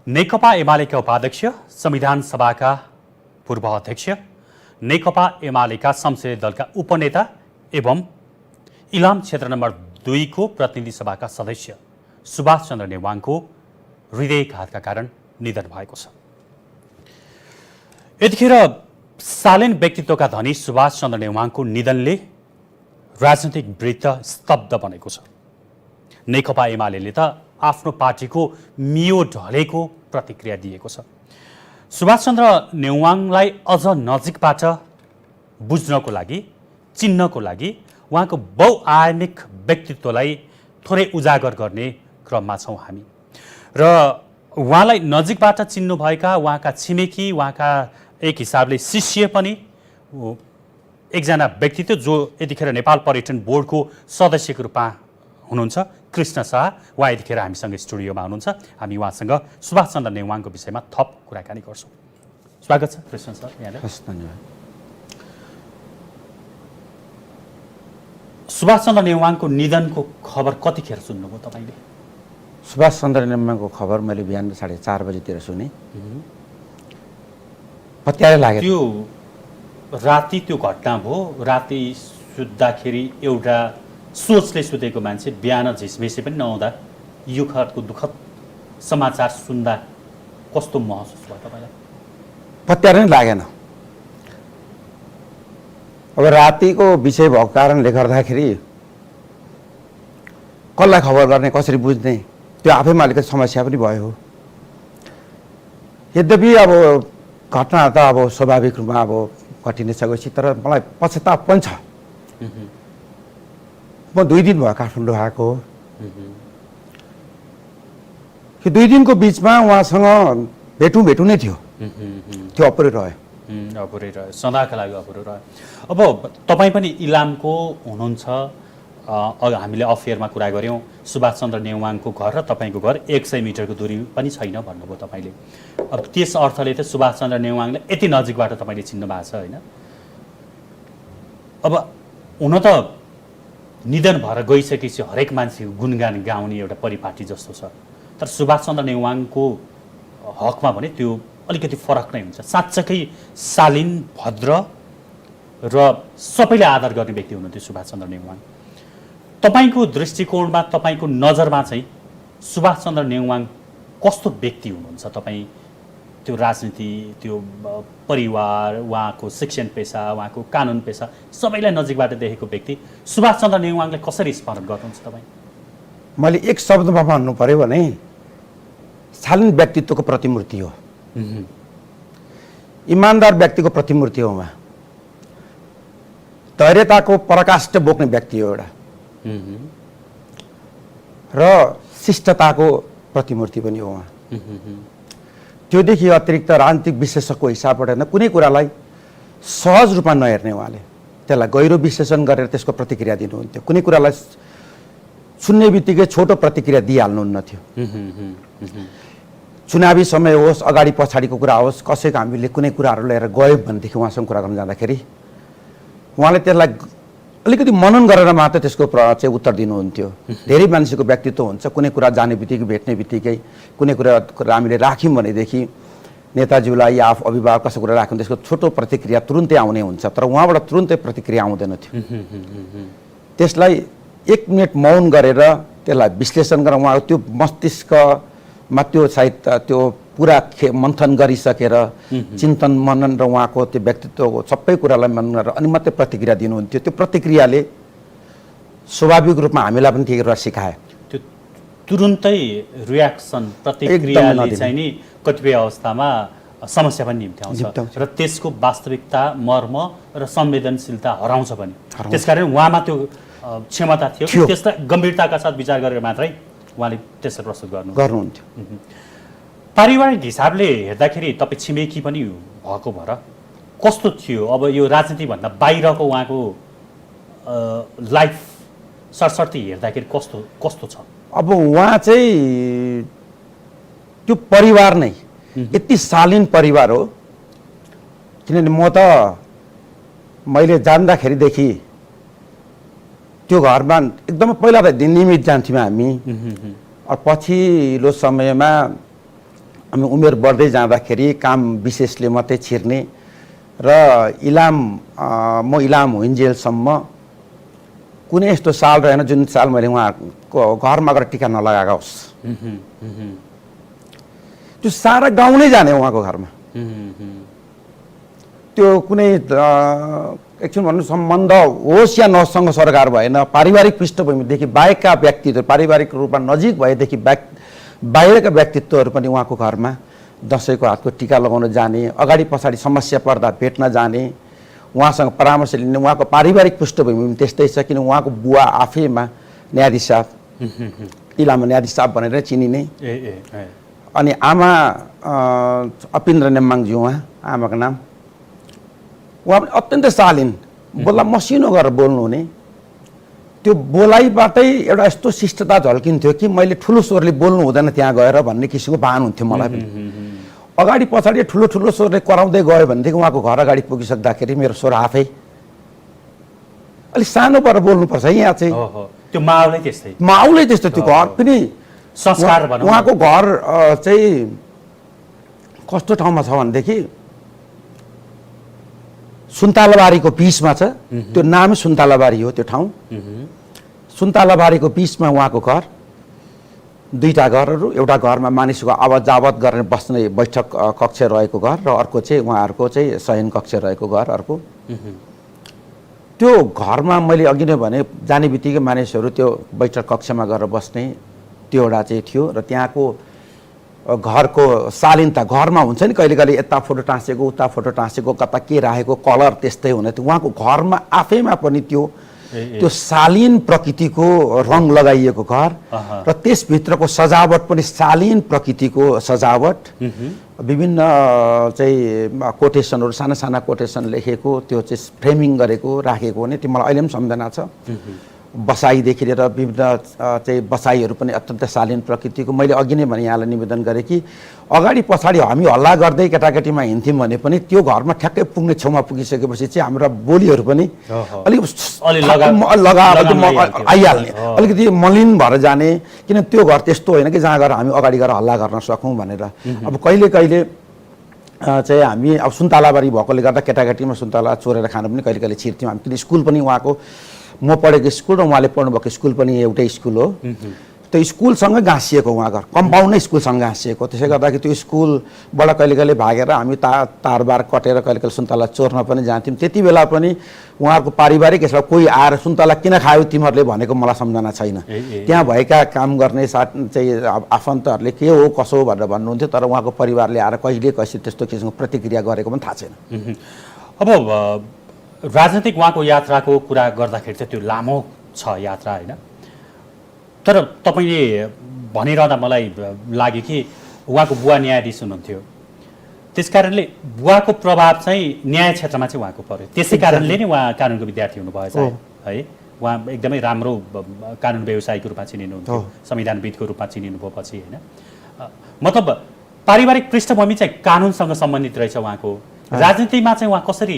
नेकपा एमालेका उपाध्यक्ष, संविधान सभाका पूर्व अध्यक्ष, नेकपा एमालेका संसदीय दलका उपनेता एवं इलाम क्षेत्र नम्बर 2 को प्रतिनिधि सभाका सदस्य सुभाष चन्द्र नेवाङको हृदयघातका कारण निधन भएको छ। यतिखेर शालीन व्यक्तित्वका धनी सुभाष चन्द्र नेवाङको निधनले राजनैतिक वृत्त स्तब्ध बनेको छ। नेकपा एमालेले त आफ्नो पार्टीको मियो ढलेको प्रतिक्रिया दिएको छ। सुभाष चन्द्र नेवाङलाई अझ नजिकबाट बुझ्नको लागि, चिन्नको लागि उहाँको बहुआयामिक व्यक्तित्वलाई थोरै उजागर गर्ने क्रममा छौँ हामी। र उहाँलाई नजिकबाट चिन्नुभएका उहाँका छिमेकी, उहाँका एक हिसाबले शिष्य पनि एकजना व्यक्तित्व जो यतिखेर नेपाल पर्यटन बोर्डको सदस्यको रूपमा हुनुहुन्छ, कृष्ण शाह, उहाँ यतिखेर हामीसँग स्टुडियोमा हुनुहुन्छ। हामी उहाँसँग सुभाष चन्द्र नेवाङको विषयमा थप कुराकानी गर्छौँ। स्वागत छ कृष्ण सर यहाँलाई। धन्यवाद। सुभाष चन्द्र नेवाङको निधनको खबर कतिखेर सुन्नुभयो तपाईँले? सुभाष चन्द्र नेवाङको खबर मैले बिहान 4:30 बजेतिर सुने। पत्यारै लाग्यो। त्यो राति त्यो घटना भयो। राति सुत्दाखेरि एउटा सोचले सुतेको मान्छे बिहान झिसमिसे पनि नहुँदा यो खालको दुःखद समाचार सुन्दा कस्तो महसुस भयो तपाईँलाई? पत्यारै नै लागेन। अब रातिको विषय भएको कारणले गर्दाखेरि कसलाई खबर गर्ने, कसरी बुझ्ने, त्यो आफैमा अलिकति समस्या पनि भयो। यद्यपि अब घटना त अब स्वाभाविक रूपमा अब घटिनै सकेपछि, तर मलाई पश्चाताप पनि छ। म 2 दिन भयो काठमाडौँ आएको। यो 2 दिनको बिचमा उहाँसँग भेटौँ नै थियो। त्यो अपुरै रह्यो। अपुरै रह्यो, सदाका लागि अपुरो रह्यो। अब तपाईँ पनि इलामको हुनुहुन्छ। हामीले अफेयरमा कुरा गऱ्यौँ। सुभाष चन्द्र नेवाङको घर र तपाईँको घर 100 मिटरको दूरी पनि छैन भन्नुभयो तपाईँले। अब त्यस अर्थले त सुभाष चन्द्र नेवाङलाई यति नजिकबाट तपाईँले चिन्नु भएको छ होइन? अब हुन त निधन भएर गइसकेपछि हरेक मान्छेको गुणगान गाउने एउटा परिपाटी जस्तो छ, तर सुभाष चन्द्र नेवाङको हकमा भने त्यो अलिकति फरक नै हुन्छ। साँच्चै शालीन, भद्र र सबैले आदर गर्ने व्यक्ति हुनुहुन्थ्यो सुभाष चन्द्र नेवाङ। तपाईँको दृष्टिकोणमा, तपाईँको नजरमा चाहिँ सुभाष चन्द्र नेवाङ कस्तो व्यक्ति हुनुहुन्छ? तपाईँ त्यो राजनीति, त्यो परिवार, उहाँको शिक्षण पेसा, उहाँको कानुन पेसा सबैलाई नजिकबाट देखेको व्यक्ति सुभाष चन्द्र नेवाङलाई कसरी स्मरण गर्नुहुन्छ तपाईँ? मैले एक शब्दमा भन्नु पर्यो भने शालीन व्यक्तित्वको प्रतिमूर्ति हो। इमान्दार व्यक्तिको प्रतिमूर्ति हो उहाँ। धैर्यताको पराकाष्ठ बोक्ने व्यक्ति हो एउटा। र शिष्टताको प्रतिमूर्ति पनि हो उहाँ। त्योदेखि अतिरिक्त राजनीतिक विश्लेषकको हिसाबबाट कुनै कुरालाई सहज रूपमा नहेर्ने उहाँले, त्यसलाई गहिरो विश्लेषण गरेर त्यसको प्रतिक्रिया दिनुहुन्थ्यो। कुनै कुरालाई सुन्ने बित्तिकै छोटो प्रतिक्रिया दिइहाल्नुहुन्न थियो। चुनावी समय होस्, अगाडि पछाडिको कुरा होस्, कसैको हामीले कुनै कुराहरू लिएर गयौँ भनेदेखि उहाँसँग कुरा गर्न जाँदाखेरि उहाँले त्यसलाई अलिकति मनन गरेर मात्र त्यसको चाहिँ उत्तर दिनुहुन्थ्यो। धेरै मान्छेको व्यक्तित्व हुन्छ, कुनै कुरा जाने बित्तिकै, भेट्ने बित्तिकै कुनै कुरा हामीले राख्यौँ भनेदेखि नेताजीलाई या अभिभावक कसै कुरा राख्यौँ त्यसको छोटो प्रतिक्रिया तुरुन्तै आउने हुन्छ, तर उहाँबाट तुरुन्तै प्रतिक्रिया आउँदैन थियो। त्यसलाई 1 मिनट मौन गरेर त्यसलाई विश्लेषण गरेर उहाँको त्यो मस्तिष्कमा त्यो सायद त्यो पुरा मन्थन गरिसकेर चिन्तन मनन र उहाँको त्यो व्यक्तित्वको सबै कुरालाई मनन गरेर अनि मात्रै प्रतिक्रिया दिनुहुन्थ्यो। त्यो प्रतिक्रियाले स्वाभाविक रूपमा हामीलाई पनि त्यही कुरा सिकायो। त्यो तुरुन्तै रियाक्सन, प्रतिक्रियाले चाहिँ नि कतिपय अवस्थामा समस्या पनि निम्त्याउँछ र त्यसको वास्तविकता, मर्म र संवेदनशीलता हराउँछ पनि। त्यसकारण उहाँमा त्यो क्षमता थियो कि त्यसलाई गम्भीरताका साथ विचार गरेर मात्रै उहाँले त्यसलाई प्रस्तुत गर्नुहुन्थ्यो। पारिवारिक हिसाबले हेर्दाखेरि तपाईँ छिमेकी पनि भएको भएर कस्तो थियो? अब यो राजनीतिभन्दा बाहिरको उहाँको लाइफ सरसर्ती हेर्दाखेरि कस्तो छ? अब उहाँ चाहिँ त्यो परिवार नै यति शालीन परिवार हो, किनभने म त मैले जान्दाखेरिदेखि त्यो घरमा एकदमै पहिला त नियमित जान्थ्यौँ हामी। पछिल्लो समयमा हामी उमेर बढ्दै जाँदाखेरि काम विशेषले मात्रै छिर्ने र म इलाम हुइन्जेलसम्म कुनै यस्तो साल रहेन जुन साल मैले उहाँको घरमा गएर टिका नलगाएको होस्। त्यो सारा गाउँ नै जाने उहाँको घरमा। त्यो कुनै एकछिन भन्नु सम्बन्ध होस् या नसँग सरकार भएन, पारिवारिक पृष्ठभूमिदेखि बाहेकका व्यक्तित्व, पारिवारिक रूपमा नजिक भएदेखि बाहिरका व्यक्तित्वहरू पनि उहाँको घरमा दसैँको हातको टिका लगाउन जाने, अगाडि पछाडि समस्या पर्दा भेट्न जाने, उहाँसँग परामर्श लिने। उहाँको पारिवारिक पृष्ठभूमि त्यस्तै छ, किन उहाँको बुवा आफैमा न्यायाधीश साहब, इलाममा न्यायाधीश साहब भनेर चिनिने। अनि आमा अपिन्द्र नेम्बाङज्यू, उहाँ आमाको नाम, उहाँ पनि अत्यन्तै शालीन, बोल्दा मसिनो गरेर बोल्नु हुने। त्यो बोलाइबाटै एउटा यस्तो शिष्टता झल्किन्थ्यो कि मैले ठुलो स्वरले बोल्नु हुँदैन त्यहाँ गएर भन्ने किसिमको भान हुन्थ्यो मलाई पनि। अगाडि पछाडि ठुलो ठुलो स्वरले कराउँदै गयो भनेदेखि उहाँको घर अगाडि पुगिसक्दाखेरि मेरो स्वर आफै अलिक सानो पर बोल्नुपर्छ। यहाँ चाहिँ त्यो माहौलै त्यस्तै, माहौलै त्यस्तो। त्यो घर पनि संस्कार भनौँ। उहाँको घर चाहिँ कस्तो ठाउँमा छ भनेदेखि सुन्तलाबारीको बिचमा छ। त्यो नाम सुन्तलाबारी हो त्यो ठाउँ। सुन्तलाबारीको बिचमा उहाँको घर, दुईटा घरहरू। एउटा घरमा मानिसको आवत जावत गरेर बस्ने बैठक कक्ष रहेको घर र अर्को चाहिँ उहाँहरूको चाहिँ शयन कक्ष रहेको घर अर्को। त्यो घरमा मैले अघि नै भने जाने बित्तिकै मानिसहरू त्यो बैठक कक्षमा गएर बस्ने त्यो एउटा चाहिँ थियो। र त्यहाँको घरको शालीनता, घरमा हुन्छ नि कहिले कहिले यता फोटो टाँसेको उता फोटो टाँसेको, कता के राखेको, कलर त्यस्तै हुने। त्यो उहाँको घरमा आफैमा पनि त्यो शालीन प्रकृतिको रङ लगाइएको घर र त्यसभित्रको सजावट पनि शालीन प्रकृतिको सजावट। विभिन्न चाहिँ कोटेसनहरू, साना साना कोटेसन लेखेको, त्यो चाहिँ फ्रेमिङ गरेको राखेको हुने। त्यो मलाई अहिले पनि सम्झना छ। बसाइदेखि लिएर विभिन्न चाहिँ बसाइहरू पनि अत्यन्त शालीन प्रकृतिको। मैले अघि नै भने यहाँलाई निवेदन गरेँ कि अगाडि पछाडि हामी हल्ला गर्दै केटाकेटीमा हिँड्थ्यौँ भने पनि त्यो घरमा ठ्याक्कै पुग्ने छेउमा पुगिसकेपछि चाहिँ हाम्रो बोलीहरू पनि अलिक आइहाल्ने, अलिकति मलिन भएर जाने। किन त्यो घर त्यस्तो होइन कि जहाँ गएर हामी अगाडि गएर हल्ला गर्न सकौँ भनेर। अब कहिले कहिले चाहिँ हामी अब सुन्तलाबारी भएकोले गर्दा केटाकेटीमा सुन्तला चोरेर खान पनि कहिले कहिले छिर्थ्यौँ हामी। किन स्कुल पनि उहाँको, म पढेको स्कुल र उहाँले पढ्नुभएको स्कुल पनि एउटै स्कुल हो। त्यो स्कुलसँग गाँसिएको उहाँ घर, कम्पाउन्ड नै स्कुलसँग गाँसिएको। त्यसले गर्दाखेरि त्यो स्कुलबाट कहिले कहिले भागेर हामी तारबार कटेर कहिले कहिले सुन्तला चोर्न पनि जान्थ्यौँ। त्यति बेला पनि उहाँहरूको पारिवारिक यसमा कोही आएर सुन्तला किन खायो तिमीहरूले भनेको मलाई सम्झना छैन। त्यहाँ भएका काम गर्ने चाहिँ आफन्तहरूले के हो कसो भनेर भन्नुहुन्थ्यो, तर उहाँको परिवारले आएर कहिले कसरी त्यस्तो किसिमको प्रतिक्रिया गरेको पनि थाहा छैन। अब राजनीतिक उहाँको यात्राको कुरा गर्दाखेरि चाहिँ त्यो लामो छ यात्रा होइन, तर तपाईँले भनिरहँदा मलाई लाग्यो कि उहाँको बुवा न्यायाधीश हुनुहुन्थ्यो, त्यस कारणले बुवाको प्रभाव चाहिँ न्याय क्षेत्रमा चाहिँ उहाँको पर्यो। त्यसै कारणले नै उहाँ कानुनको विद्यार्थी हुनुभएछ है। उहाँ एकदमै राम्रो कानुन व्यवसायीको रूपमा चिनिनुहुन्थ्यो, संविधानविदको रूपमा चिनिनुभयो पछि होइन। मतलब पारिवारिक पृष्ठभूमि चाहिँ कानुनसँग सम्बन्धित रहेछ उहाँको। राजनीतिमा चाहिँ उहाँ कसरी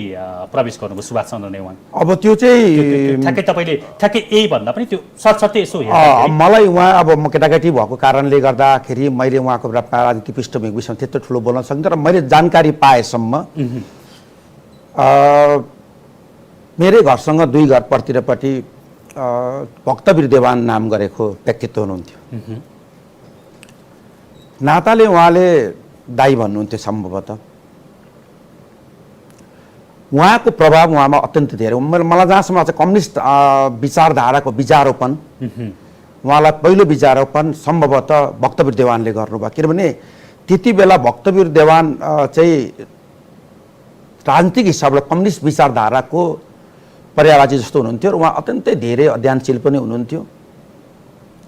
प्रवेश गर्नुभयो सुभाष चन्द्र नेवाङ? अब त्यो चाहिँ ठ्याक्कै तपाईँले ठ्याक्कै यही भन्दा पनि त्यो सरसर्ती यसो मलाई उहाँ, अब म केटाकेटी भएको कारणले गर्दाखेरि मैले उहाँको राजनीतिक पृष्ठभूमिको विषयमा त्यत्रो ठुलो बोल्न सक्दिनँ। तर मैले जानकारी पाएसम्म मेरै घरसँग 2 घर पर्तिरपट्टि भक्तवीर देवान नाम गरेको व्यक्तित्व हुनुहुन्थ्यो। नाताले उहाँले दाई भन्नुहुन्थ्यो सम्भवतः। उहाँको प्रभाव उहाँमा अत्यन्त धेरै। मलाई जहाँसम्म चाहिँ कम्युनिस्ट विचारधाराको बीजारोपण, उहाँलाई पहिलो बीजारोपण सम्भवतः भक्तवीर देवानले गर्नुभयो। किनभने त्यति बेला भक्तवीर देवान चाहिँ राजनीतिक हिसाबले कम्युनिस्ट विचारधाराको पर्यायवाची जस्तो हुनुहुन्थ्यो र उहाँ अत्यन्तै धेरै अध्ययनशील पनि हुनुहुन्थ्यो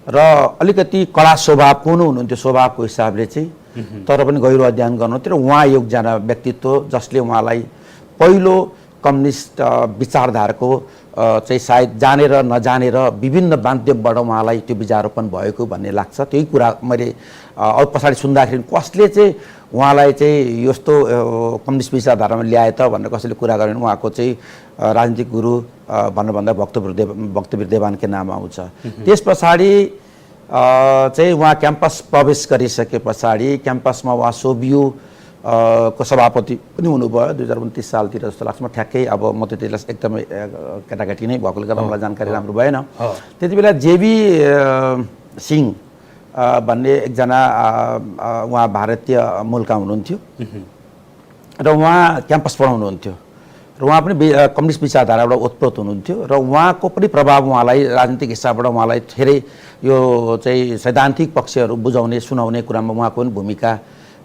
र अलिकति कडा स्वभावको पनि हुनुहुन्थ्यो स्वभावको हिसाबले चाहिँ, तर पनि गहिरो अध्ययन गर्नुहुन्थ्यो। र उहाँ एकजना व्यक्तित्व जसले उहाँलाई पहिलो कम्युनिस्ट विचारधाराको चाहिँ सायद जानेर नजानेर विभिन्न माध्यमबाट उहाँलाई त्यो बीजारोपण भएको भन्ने लाग्छ। त्यही कुरा मैले अब पछाडि सुन्दाखेरि कसले चाहिँ उहाँलाई चाहिँ यस्तो कम्युनिस्ट विचारधारामा ल्याए त भनेर कसैले कुरा गरे भने उहाँको चाहिँ राजनीतिक गुरु भन्दा भक्तवीर देवानकै नाम आउँछ। त्यस पछाडि चाहिँ उहाँ क्याम्पस प्रवेश गरिसके पछाडि क्याम्पसमा उहाँ सोभियू को सभापति पनि हुनुभयो 2029 सालतिर जस्तो लाग्छ। म ठ्याक्कै अब म त्यति बेला एकदमै केटाकेटी नै भएकोले गर्दा मलाई जानकारी राम्रो भएन। त्यति बेला जेबी सिंह भन्ने एकजना उहाँ भारतीय मूलका हुनुहुन्थ्यो र उहाँ क्याम्पस पढाउनुहुन्थ्यो र उहाँ पनि कम्युनिस्ट विचारधाराबाट ओतप्रोत हुनुहुन्थ्यो र उहाँको पनि प्रभाव उहाँलाई राजनीतिक हिसाबबाट उहाँलाई धेरै यो चाहिँ सैद्धान्तिक पक्षहरू बुझाउने सुनाउने कुरामा उहाँको पनि भूमिका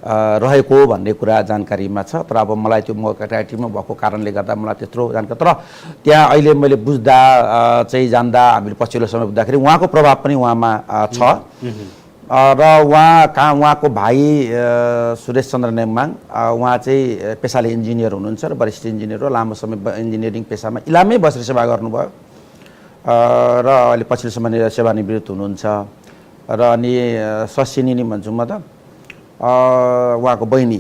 रहेको भन्ने कुरा जानकारीमा छ। तर अब मलाई त्यो म केटाकेटीमा भएको कारणले गर्दा मलाई त्यत्रो जानकारी, तर त्यहाँ अहिले मैले बुझ्दा चाहिँ जान्दा हामीले पछिल्लो समय बुझ्दाखेरि उहाँको प्रभाव पनि उहाँमा छ र उहाँको भाइ सुरेश चन्द्र नेङमाङ उहाँ चाहिँ पेसाले इन्जिनियर हुनुहुन्छ र वरिष्ठ इन्जिनियर हो। लामो समय इन्जिनियरिङ पेसामा इलाममै बसेर सेवा गर्नुभयो र अहिले पछिल्लो समय सेवानिवृत्त हुनुहुन्छ। र अनि ससिनी भन्छु म त उहाँको बहिनी,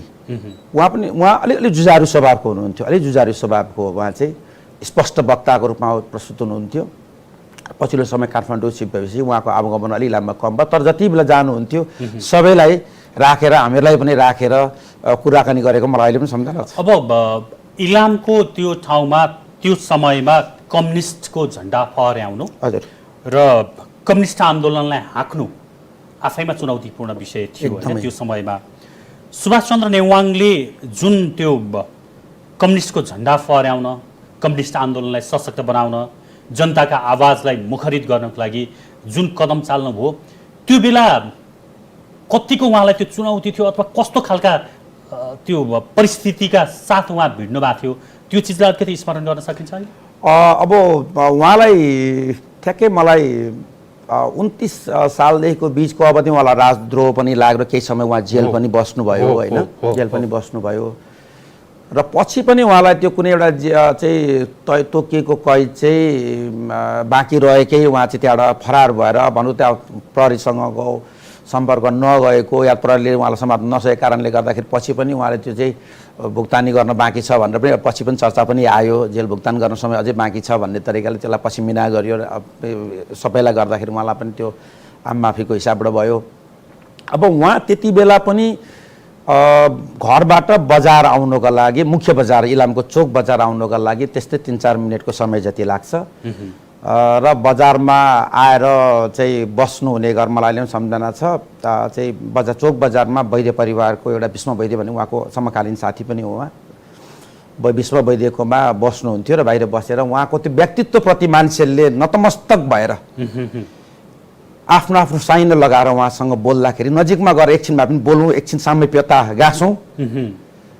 उहाँ अलिअलि जुझारु स्वभावको हुनुहुन्थ्यो, अलिक जुझारु स्वभावको उहाँ चाहिँ स्पष्ट वक्ताको रूपमा प्रस्तुत हुनुहुन्थ्यो। पछिल्लो समय काठमाडौँ सिफ्ट भएपछि उहाँको आवागमन अलि लामो कम भयो, तर जति बेला जानुहुन्थ्यो सबैलाई राखेर हामीहरूलाई पनि राखेर कुराकानी गरेको मलाई अहिले पनि सम्झना छ। अब इलामको त्यो ठाउँमा त्यो समयमा कम्युनिस्टको झन्डा फहर्याउनु हजुर र कम्युनिस्ट आन्दोलनलाई हाँक्नु आफैमा चुनौतीपूर्ण विषय थियो होइन। त्यो समयमा सुभाषचन्द्र नेवाङले जुन त्यो कम्युनिस्टको झन्डा फहर्याउन, कम्युनिस्ट आन्दोलनलाई सशक्त बनाउन, जनताका आवाजलाई मुखरित गर्नको लागि जुन कदम चाल्नुभयो त्यो बेला कतिको उहाँलाई त्यो चुनौती थियो अथवा कस्तो खालका त्यो परिस्थितिका साथ उहाँ भिड्नु भएको थियो, त्यो चिजलाई अलिकति स्मरण गर्न सकिन्छ? अब उहाँलाई ठ्याक्कै मलाई 29 सालदेखिको बिचको अवधि उहाँलाई राजद्रोह पनि लाग्यो, केही समय उहाँ जेल पनि बस्नुभयो होइन, जेल पनि बस्नुभयो र पछि पनि उहाँलाई त्यो कुनै एउटा चाहिँ तोकिएको कैद चाहिँ बाँकी रहेकै उहाँ चाहिँ त्यहाँबाट फरार भएर भनौँ त्यहाँ प्रहरीसँगको सम्पर्क नगएको या प्रहरीले उहाँलाई समात्न नसकेको कारणले गर्दाखेरि पछि पनि उहाँले त्यो चाहिँ भुक्तानी गर्न बाँकी छ भनेर पनि पछि पनि चर्चा पनि आयो। जेल भुक्तान गर्न समय अझै बाँकी छ भन्ने तरिकाले त्यसलाई पछि मिना गरियो र सबैलाई गर्दाखेरि उहाँलाई पनि त्यो आम माफीको हिसाबबाट भयो। अब उहाँ त्यति बेला पनि घरबाट बजार आउनुको लागि, मुख्य बजार इलामको चोक बजार आउनुको लागि त्यस्तै 3-4 मिनटको समय जति लाग्छ र बजारमा आएर चाहिँ बस्नुहुने घर मलाई अहिले पनि सम्झना छ। चाहिँ चोक बजारमा वैद्य परिवारको एउटा विष्म वैद्य भन्ने उहाँको समकालीन साथी पनि हो, उहाँ विष्म वैद्यकोमा बस्नुहुन्थ्यो र बाहिर बसेर उहाँको त्यो व्यक्तित्वप्रति मान्छेले नतमस्तक भएर आफ्नो आफ्नो साइनो लगाएर उहाँसँग बोल्दाखेरि नजिकमा गएर एकछिन भए पनि बोलौँ, एकछिन सामिप्यता गाँसौँ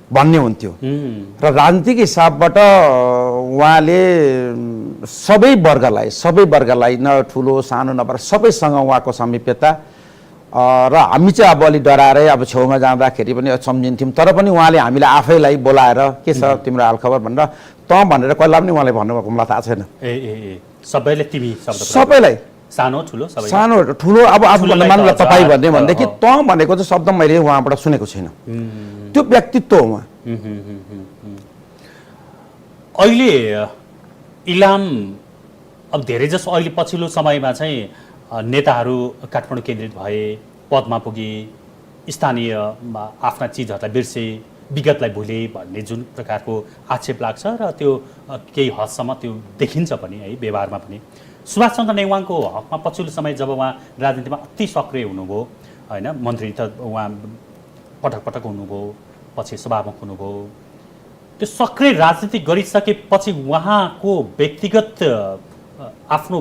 भन्ने हुन्थ्यो। र राजनीतिक हिसाबबाट उहाँले सबै वर्गलाई न ठुलो सानो नभएर सबैसँग उहाँको सामिप्यता र हामी चाहिँ अब अलि डराएरै अब छेउमा जाँदाखेरि पनि सम्झिन्थ्यौँ, तर पनि उहाँले हामीलाई आफैलाई बोलाएर के छ तिम्रो हालखबर भनेर भनेर कहिल्यै पनि उहाँले भन्नुभएको मलाई थाहा छैन। सबैले तिमी सबैलाई सानो ठुलो अब आफूभन्दा मान्नु तपाईँ भन्ने भनेदेखि भनेको चाहिँ शब्द मैले उहाँबाट सुनेको छैन। त्यो व्यक्तित्व हो उहाँ। अहिले इलाम अब धेरै जसो अहिले पछिल्लो समयमा चाहिँ नेताहरू काठमाडौँ केन्द्रित भए, पदमा पुगे, स्थानीय आफ्ना चिजहरूलाई बिर्से, विगतलाई भुले भन्ने जुन प्रकारको आक्षेप लाग्छ र त्यो केही हदसम्म त्यो देखिन्छ पनि है व्यवहारमा पनि। सुभाषचन्द्र नेवाङको हकमा पछिल्लो समय जब उहाँ राजनीतिमा अति सक्रिय हुनुभयो होइन, मन्त्री त उहाँ पटक पटक हुनुभयो, पछि सभामुख हुनुभयो, त्यो सक्रिय राजनीति गरिसकेपछि उहाँको व्यक्तिगत आफ्नो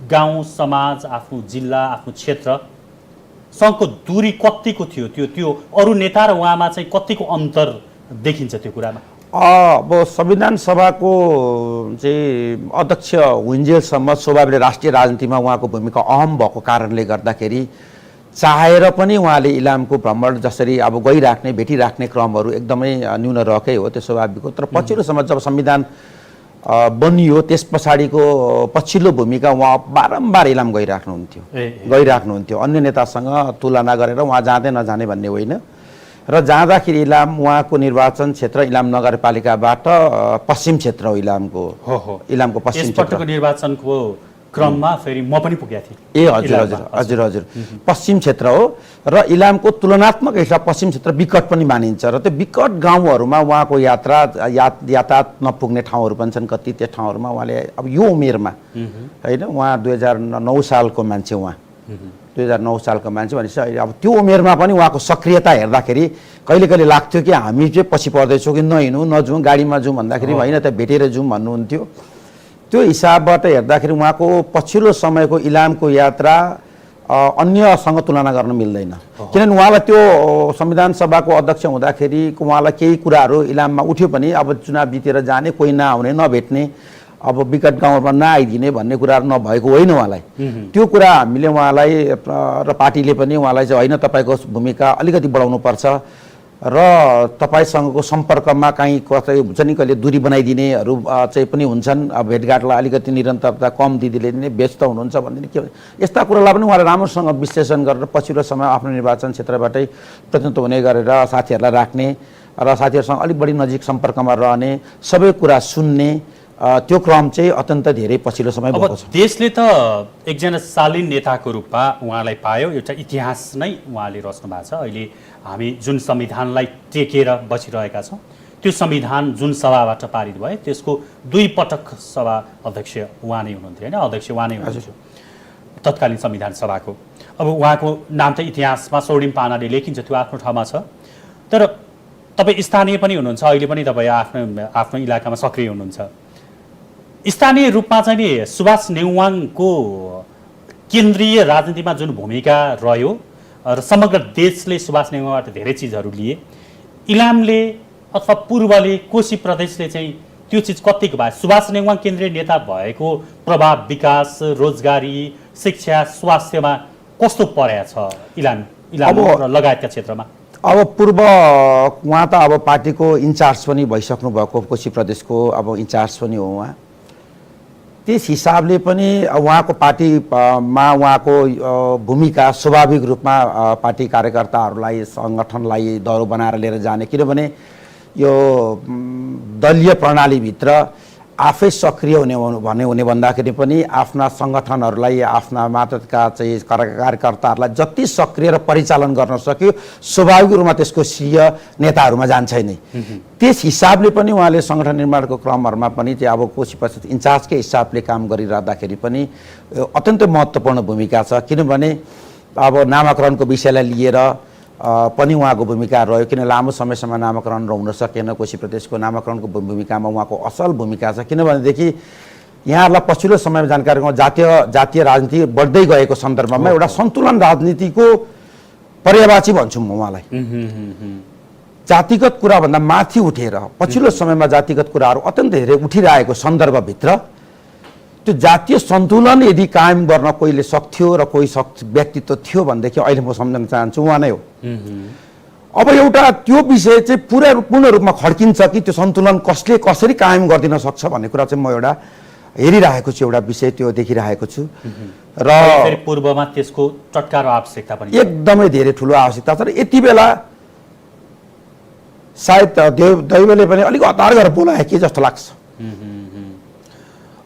गाउँ समाज, आफ्नो जिल्ला, आफ्नो क्षेत्रसँगको दूरी कतिको थियो? त्यो अरू नेता र उहाँमा चाहिँ कतिको अन्तर देखिन्छ त्यो कुरामा? अब संविधान सभाको चाहिँ अध्यक्ष हुन्जेलसम्म स्वाभाविक राष्ट्रिय राजनीतिमा उहाँको भूमिका अहम भएको कारणले गर्दाखेरि चाहेर पनि उहाँले इलामको भ्रमण जसरी अब गइराख्ने भेटिराख्ने क्रमहरू एकदमै न्यून रहेकै हो, त्यो स्वाभाविक हो। तर पछिल्लो समय जब संविधान बनियो त्यस पछाडिको पछिल्लो भूमिका उहाँ बारम्बार इलाम गइराख्नुहुन्थ्यो अन्य नेतासँग तुलना गरेर उहाँ जाँदै नजाने भन्ने होइन। र जाँदाखेरि इलाम उहाँको निर्वाचन क्षेत्र इलाम नगरपालिकाबाट पश्चिम क्षेत्र हो, इलामको पश्चिम क्षेत्र। निर्वाचनको क्रममा फेरि म पनि पुगेको थिएँ। ए हजुर हजुर हजुर हजुर पश्चिम क्षेत्र हो र इलामको तुलनात्मक हिसाब पश्चिम क्षेत्र विकट पनि मानिन्छ र त्यो विकट गाउँहरूमा उहाँको यातायात नपुग्ने ठाउँहरू पनि छन् कति। त्यो ठाउँहरूमा उहाँले अब यो उमेरमा होइन, उहाँ 2009 सालको मान्छे, उहाँ 2009 सालको मान्छे भनेपछि अहिले अब त्यो उमेरमा पनि उहाँको सक्रियता हेर्दाखेरि कहिले कहिले लाग्थ्यो कि हामी चाहिँ पछि पर्दैछौँ कि नहिँडौँ नजाउँ गाडीमा जाउँ भन्दाखेरि होइन त भेटेर जाउँ भन्नुहुन्थ्यो। त्यो हिसाबबाट हेर्दाखेरि उहाँको पछिल्लो समयको इलामको यात्रा अन्यसँग तुलना गर्न मिल्दैन। किनभने उहाँलाई त्यो संविधान सभाको अध्यक्ष हुँदाखेरि उहाँलाई केही कुराहरू इलाममा उठ्यो पनि अब चुनाव जितेर जाने, कोही नआउने नभेट्ने, अब विकट गाउँमा नआइदिने भन्ने कुराहरू नभएको होइन उहाँलाई। त्यो कुरा हामीले उहाँलाई र पार्टीले पनि उहाँलाई चाहिँ होइन तपाईँको भूमिका अलिकति बढाउनुपर्छ र तपाईँसँगको सम्पर्कमा काहीँ कतै हुन्छ नि कहिले दूरी बनाइदिनेहरू चाहिँ पनि हुन्छन्, अब भेटघाटलाई अलिकति निरन्तरता कम दिने व्यस्त हुनुहुन्छ भन्ने के यस्ता कुरालाई पनि उहाँले राम्रोसँग विश्लेषण गरेर पछिल्लो समय आफ्नो निर्वाचन क्षेत्रबाटै प्रतिनिधित्व हुने गरेर साथीहरूलाई राख्ने र साथीहरूसँग अलिक बढी नजिक सम्पर्कमा रहने, सबै कुरा सुन्ने त्यो क्रम चाहिँ अत्यन्त धेरै पछिल्लो समय भएको छ। देशले त एकजना शालीन नेताको रूपमा उहाँलाई पायो, एउटा इतिहास नै उहाँले रच्नु भएको छ। अहिले हामी जुन संविधानलाई टेकेर बसिरहेका छौँ त्यो संविधान जुन सभाबाट पारित भयो त्यसको 2 पटक सभा अध्यक्ष उहाँ नै हुनुहुन्थ्यो होइन, अध्यक्ष उहाँ नै हुनुहुन्थ्यो तत्कालीन संविधान सभाको। अब उहाँको नाम त इतिहासमा स्वर्णिम पानाले लेखिन्छ, त्यो आफ्नो ठाउँमा छ। तर तपाईँ स्थानीय पनि हुनुहुन्छ, अहिले पनि तपाईँ आफ्नो इलाकामा सक्रिय हुनुहुन्छ। स्थानीय रूपमा चाहिँ नि सुभाष नेउवाङको केन्द्रीय राजनीतिमा जुन भूमिका रह्यो र समग्र देशले सुभाष नेउवाङबाट धेरै चिजहरू लिए, इलामले अथवा पूर्वले कोशी प्रदेशले चाहिँ त्यो चिज कतिको भयो? सुभाष नेउवाङ केन्द्रीय नेता भएको प्रभाव विकास, रोजगारी, शिक्षा, स्वास्थ्यमा कस्तो परेको छ इलाम र लगायतका क्षेत्रमा? अब पूर्व उहाँ त अब पार्टीको इन्चार्ज पनि भइसक्नु भएको, कोशी प्रदेशको अब इन्चार्ज पनि हो उहाँ। त्यस हिसाबले पनि उहाँको पार्टीमा उहाँको भूमिका स्वाभाविक रूपमा पार्टी कार्यकर्ताहरूलाई सङ्गठनलाई दह्रो बनाएर लिएर जाने, किनभने यो दलीय प्रणालीभित्र आफै सक्रिय हुने भन्दाखेरि पनि आफ्ना सङ्गठनहरूलाई आफ्ना मातहतका चाहिँ कार्यकर्ताहरूलाई जति सक्रिय र परिचालन गर्न सक्यो स्वाभाविक रूपमा त्यसको श्रेय नेताहरूमा जान्छ नै। त्यस हिसाबले पनि उहाँले सङ्गठन निर्माणको क्रमहरूमा पनि चाहिँ अब कोशी प्रदेश इन्चार्जकै हिसाबले काम गरिरहँदाखेरि पनि अत्यन्तै महत्त्वपूर्ण भूमिका छ। किनभने अब नामाकरणको विषयलाई लिएर पनि उहाँको भूमिका रह्यो, किन लामो समयसम्म नामाकरण हुन सकेन। कोशी प्रदेशको नामाकरणको भूमिकामा उहाँको असल भूमिका छ, किनभनेदेखि यहाँहरूलाई पछिल्लो समयमा जानकारी जातीय राजनीति बढ्दै गएको सन्दर्भमा एउटा सन्तुलन राजनीतिको पर्यावाची भन्छु म उहाँलाई। जातिगत कुराभन्दा माथि उठेर पछिल्लो समयमा जातिगत कुराहरू अत्यन्त धेरै उठिरहेको सन्दर्भभित्र त्यो जातीय सन्तुलन यदि कायम गर्न कोहीले सक्थ्यो र कोही व्यक्तित्व थियो भनेदेखि अहिले म सम्झन चाहन्छु उहाँ नै हो। अब एउटा त्यो विषय चाहिँ पूर्ण रूपमा खड्किन्छ कि त्यो सन्तुलन कसरी कायम गरिदिन सक्छ भन्ने कुरा चाहिँ म एउटा हेरिरहेको छु, एउटा विषय त्यो देखिरहेको छु र पूर्वमा त्यसको चटकार आवश्यकता पनि एकदमै धेरै ठुलो आवश्यकता छ। र यति बेला सायद दैवले पनि अलिक हतार गरेर बोलायो कि जस्तो लाग्छ।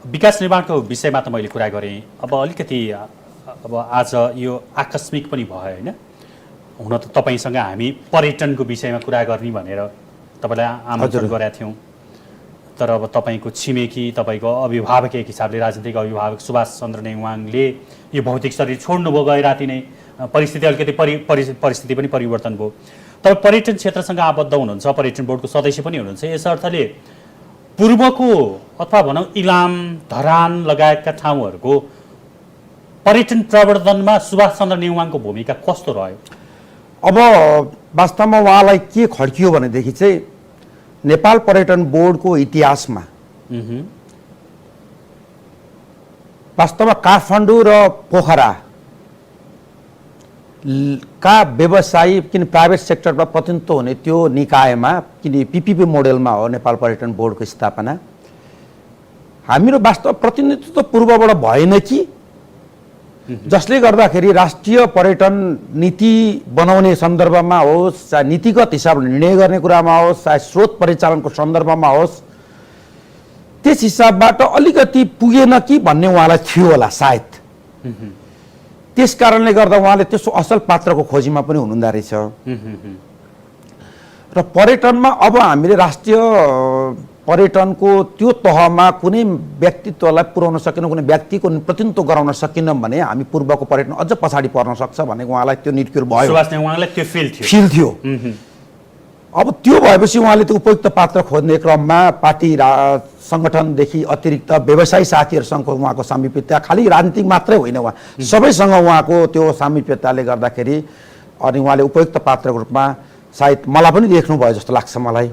विकास निर्माणको विषयमा त मैले कुरा गरेँ, अब अलिकति अब आज यो आकस्मिक पनि भयो होइन। हुन त तपाईँसँग हामी पर्यटनको विषयमा कुरा गर्ने भनेर तपाईँलाई आमन्त्रण गरेका थियौँ, तर अब तपाईँको छिमेकी तपाईँको अभिभावक एक हिसाबले राजनीतिक अभिभावक सुभाष चन्द्र नेउवाङले यो भौतिक शरीर छोड्नुभयो गए राति नै, परिस्थिति अलिकति परिस्थिति पनि परिवर्तन भयो। तर पर्यटन क्षेत्रसँग आबद्ध हुनुहुन्छ, पर्यटन बोर्डको सदस्य पनि हुनुहुन्छ, यस अर्थले पूर्वको अथवा भनौँ इलाम धरान लगायतका ठाउँहरूको पर्यटन प्रवर्धनमा सुभाष चन्द्र नेउवाङको भूमिका कस्तो रह्यो? अब वास्तवमा उहाँलाई के खड्कियो भनेदेखि चाहिँ नेपाल पर्यटन बोर्डको इतिहासमा वास्तवमा काठमाडौँ र पोखरा का व्यवसायी किन प्राइभेट सेक्टरमा प्रतिनिधित्व हुने त्यो निकायमा किन पिपिपी मोडेलमा हो नेपाल पर्यटन बोर्डको स्थापना। हामीहरू वास्तव प्रतिनिधित्व पूर्वबाट भएन कि जसले गर्दाखेरि राष्ट्रिय पर्यटन नीति बनाउने सन्दर्भमा होस्, चाहे नीतिगत हिसाबले निर्णय गर्ने कुरामा होस्, चाहे स्रोत परिचालनको सन्दर्भमा होस्, त्यस हिसाबबाट अलिकति पुगेन कि भन्ने उहाँलाई थियो होला सायद। त्यस कारणले गर्दा उहाँले त्यस्तो असल पात्रको खोजीमा पनि हुनुहुँदो रहेछ। र पर्यटनमा अब हामीले राष्ट्रिय पर्यटनको त्यो तहमा कुनै व्यक्तित्वलाई पुर्याउन सकेनौँ, कुनै व्यक्तिको प्रतिनिधित्व गराउन सकेनौँ भने हामी पूर्वको पर्यटन अझ पछाडि पर्न सक्छ भन्ने उहाँलाई त्यो निर्क्युर भयो, सुभाष नेवाङलाई त्यो फिल थियो। अब त्यो भएपछि उहाँले त्यो उपयुक्त पात्र खोज्ने क्रममा पार्टी सङ्गठनदेखि अतिरिक्त व्यवसायी साथीहरूसँग उहाँको सामिप्यता, खालि राजनीतिक मात्रै होइन, उहाँ सबैसँग उहाँको त्यो सामिप्यताले गर्दाखेरि अनि उहाँले उपयुक्त पात्रको रूपमा सायद मलाई पनि देख्नुभयो जस्तो लाग्छ मलाई।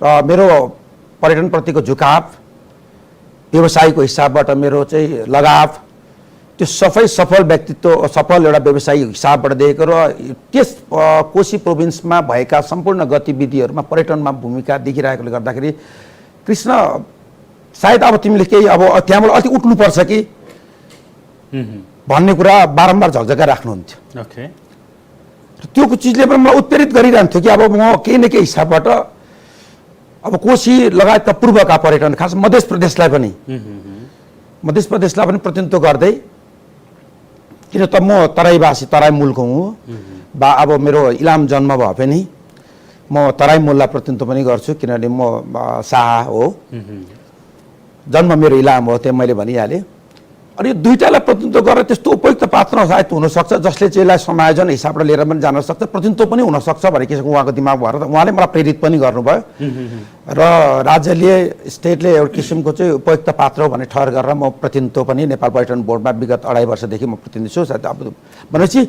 र मेरो पर्यटनप्रतिको झुकाव, व्यवसायको हिसाबबाट मेरो चाहिँ लगाव, त्यो सफल व्यक्तित्व, सफल एउटा व्यवसायी हिसाबबाट देखेको र त्यस कोशी प्रोभिन्समा भएका सम्पूर्ण गतिविधिहरूमा पर्यटनमा भूमिका देखिरहेकोले गर्दाखेरि कृष्ण सायद अब तिमीले केही अब त्यहाँबाट अलिक उठ्नुपर्छ कि भन्ने कुरा बारम्बार झकझका राख्नुहुन्थ्यो। त्यो चिजले पनि मलाई उत्प्रेरित गरिरहन्थ्यो कि अब म केही न केही हिसाबबाट अब कोशी लगायतका पूर्वका पर्यटन, खास मध्य प्रदेशलाई पनि प्रतिनिधित्व गर्दै, किन त म तराईवासी, तराई मूलको हुँ, अब मेरो इलाम जन्म भए पनि म तराई मूललाई प्रतिनिधित्व पनि गर्छु, किनभने म शाह हो, जन्म मेरो इलाम हो, त्यो मैले भनिहालेँ। अनि यो दुईटालाई प्रतिनिधित्व गरेर त्यस्तो उपयुक्त पात्र सायद हुनसक्छ जसले चाहिँ यसलाई समायोजन हिसाबबाट लिएर पनि जान सक्छ, प्रतिनिधित्व पनि हुनसक्छ भने किसिमको उहाँको दिमाग भएर उहाँले मलाई प्रेरित पनि गर्नुभयो। र राज्यले, स्टेटले एउटा किसिमको चाहिँ उपयुक्त पात्र हो भन्ने ठहर गरेर म प्रतिनिधित्व पनि नेपाल पर्यटन बोर्डमा विगत 2.5 वर्षदेखि म प्रतिनिधि छु। सायद अब भनेपछि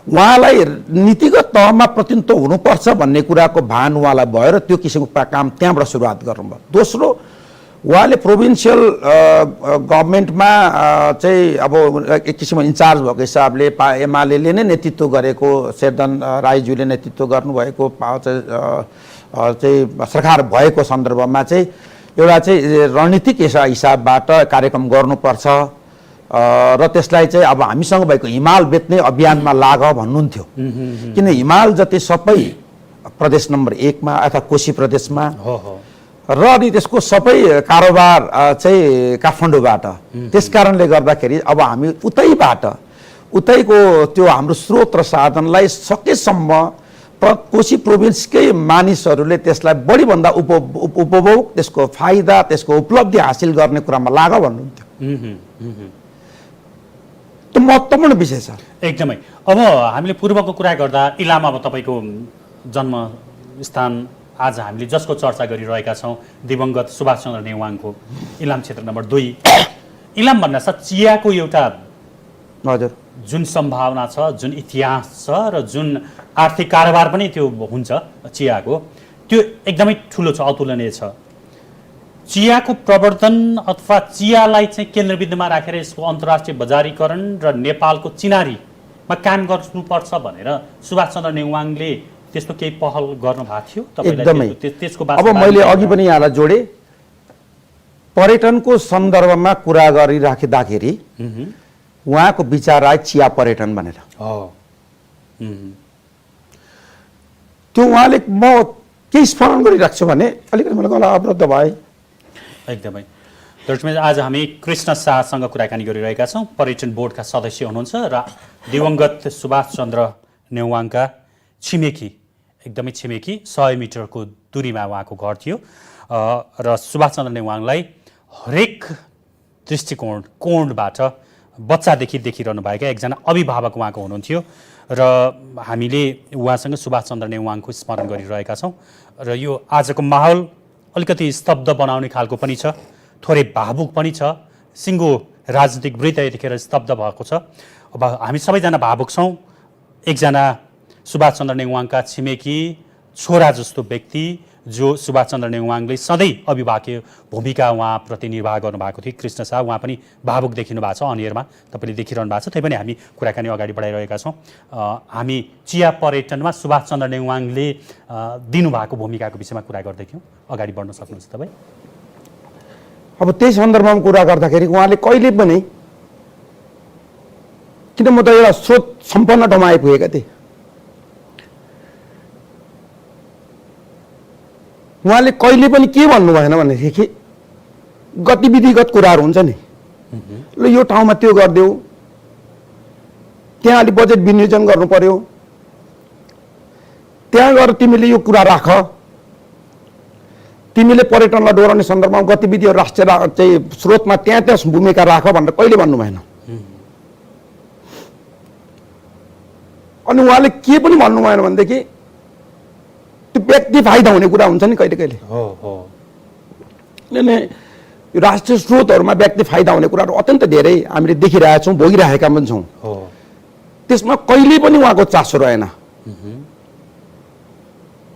उहाँलाई नीतिगत तहमा प्रतिनिधित्व हुनुपर्छ भन्ने कुराको भान उहाँलाई भयो र त्यो किसिमको काम त्यहाँबाट सुरुवात गर्नुभयो। दोस्रो, उहाँले प्रोभिन्सियल गभर्मेन्टमा चाहिँ अब एक किसिमको इन्चार्ज भएको हिसाबले एमाले नै नेतृत्व गरेको, शेरधन राईज्यूले नेतृत्व गर्नुभएको चाहिँ सरकार भएको सन्दर्भमा चाहिँ एउटा चाहिँ रणनीतिक हिसाबबाट कार्यक्रम गर्नुपर्छ र त्यसलाई चाहिँ अब हामीसँग भएको हिमाल बेच्ने अभियानमा लाग भन्नुहुन्थ्यो। किन हिमाल जति सबै प्रदेश नम्बर 1 मा अथवा कोशी प्रदेशमा र अनि त्यसको सबै कारोबार चाहिँ काठमाडौँबाट, त्यस कारणले गर्दाखेरि अब हामी उतैको त्यो हाम्रो स्रोत र साधनलाई सकेसम्म कोशी प्रोभिन्सकै मानिसहरूले त्यसलाई बढीभन्दा उपभोग, त्यसको फाइदा, त्यसको उपलब्धि हासिल गर्ने कुरामा लाग भन्नुहुन्थ्यो। त्यो महत्त्वपूर्ण विषय छ एकदमै। अब हामीले पूर्वको कुरा गर्दा इलाम, अब तपाईँको जन्मस्थान आज हामीले जसको चर्चा गरिरहेका छौँ, दिवंगत सुभाष चन्द्र नेवाङको इलाम क्षेत्र नम्बर 2। इलाम भन्नासाथ चियाको एउटा हजुर जुन सम्भावना छ, जुन इतिहास छ र जुन आर्थिक कारोबार पनि त्यो हुन्छ चियाको, त्यो एकदमै ठुलो छ, अतुलनीय छ। चियाको प्रवर्धन अथवा चियालाई चाहिँ केन्द्रबिन्दुमा राखेर यसको अन्तर्राष्ट्रिय बजारीकरण र नेपालको चिनारीमा काम गर्नुपर्छ भनेर सुभाष चन्द्र नेवाङले त्यस्तो केही पहल गर्नु भएको थियो एकदमै। त्यसको अब मैले अघि पनि यहाँलाई जोडे, पर्यटनको सन्दर्भमा कुरा गरिराख्दाखेरि उहाँको विचार आयो चिया पर्यटन भनेर। त्यो उहाँले म के स्मरण गरिराख्छु भने अलिकति मलाई गला अवरुद्ध भए। एकदमै। दर्शक, आज हामी कृष्ण शाहसँग कुराकानी गरिरहेका छौँ। पर्यटन बोर्डका सदस्य हुनुहुन्छ र दिवंगत सुभाष चन्द्र नेवाङका छिमेकी, एकदमै छिमेकी, 100 मिटरको दूरीमा उहाँको घर थियो र सुभाष चन्द्र नेवाङलाई हरेक कोणबाट बच्चादेखि देखिरहनु भएका एकजना अभिभावक उहाँको हुनुहुन्थ्यो र हामीले उहाँसँग सुभाष चन्द्र नेवाङको स्मरण गरिरहेका छौँ। र यो आजको माहौल अलिकति स्तब्ध बनाउने खालको पनि छ, थोरै भावुक पनि छ। सिङ्गो राजनीतिक वृत्त यतिखेर स्तब्ध भएको छ। अब हामी सबैजना भावुक छौँ। एकजना सुभाष चन्द्र नेवाङका छिमेकी छोरा जस्तो व्यक्ति जो सुभाष चन्द्र नेवाङले सधैँ अभिभावकीय भूमिका उहाँप्रति निर्वाह गर्नुभएको थियो, कृष्ण शाह, उहाँ पनि भावुक देखिनु भएको छ अनियरमा, तपाईँले देखिरहनु भएको छ। त्यही पनि हामी कुराकानी अगाडि बढाइरहेका छौँ। हामी चिया पर्यटनमा सुभाष चन्द्र नेवाङले दिनुभएको भूमिकाको विषयमा कुरा गर्दै थियौँ। अगाडि बढ्न सक्नुहुन्छ तपाईँ। अब त्यही सन्दर्भमा कुरा गर्दाखेरि उहाँले कहिले पनि, किन म त एउटा स्रोत सम्पन्न ठाउँमा आइपुगेका थिएँ, उहाँले कहिले पनि के भन्नु भएन भनेदेखि गतिविधिगत कुराहरू हुन्छ नि, ल यो ठाउँमा त्यो गरिदेऊ, त्यहाँ अलि बजेट विनियोजन गर्नु पर्यो, त्यहाँ गएर तिमीले यो कुरा राख, तिमीले पर्यटनलाई डोहोऱ्याउने सन्दर्भमा गतिविधिहरू राष्ट्रिय चाहिँ स्रोतमा त्यहाँ भूमिका राख भनेर कहिले भन्नु भएन। अनि उहाँले के पनि भन्नु भएन भनेदेखि त्यो व्यक्ति फाइदा हुने कुरा हुन्छ नि कहिले कहिले। राष्ट्रिय स्रोतहरूमा व्यक्ति फाइदा हुने कुराहरू अत्यन्त धेरै हामीले देखिरहेका छौँ, भोगिरहेका पनि छौँ। त्यसमा कहिले पनि उहाँको चासो रहेन।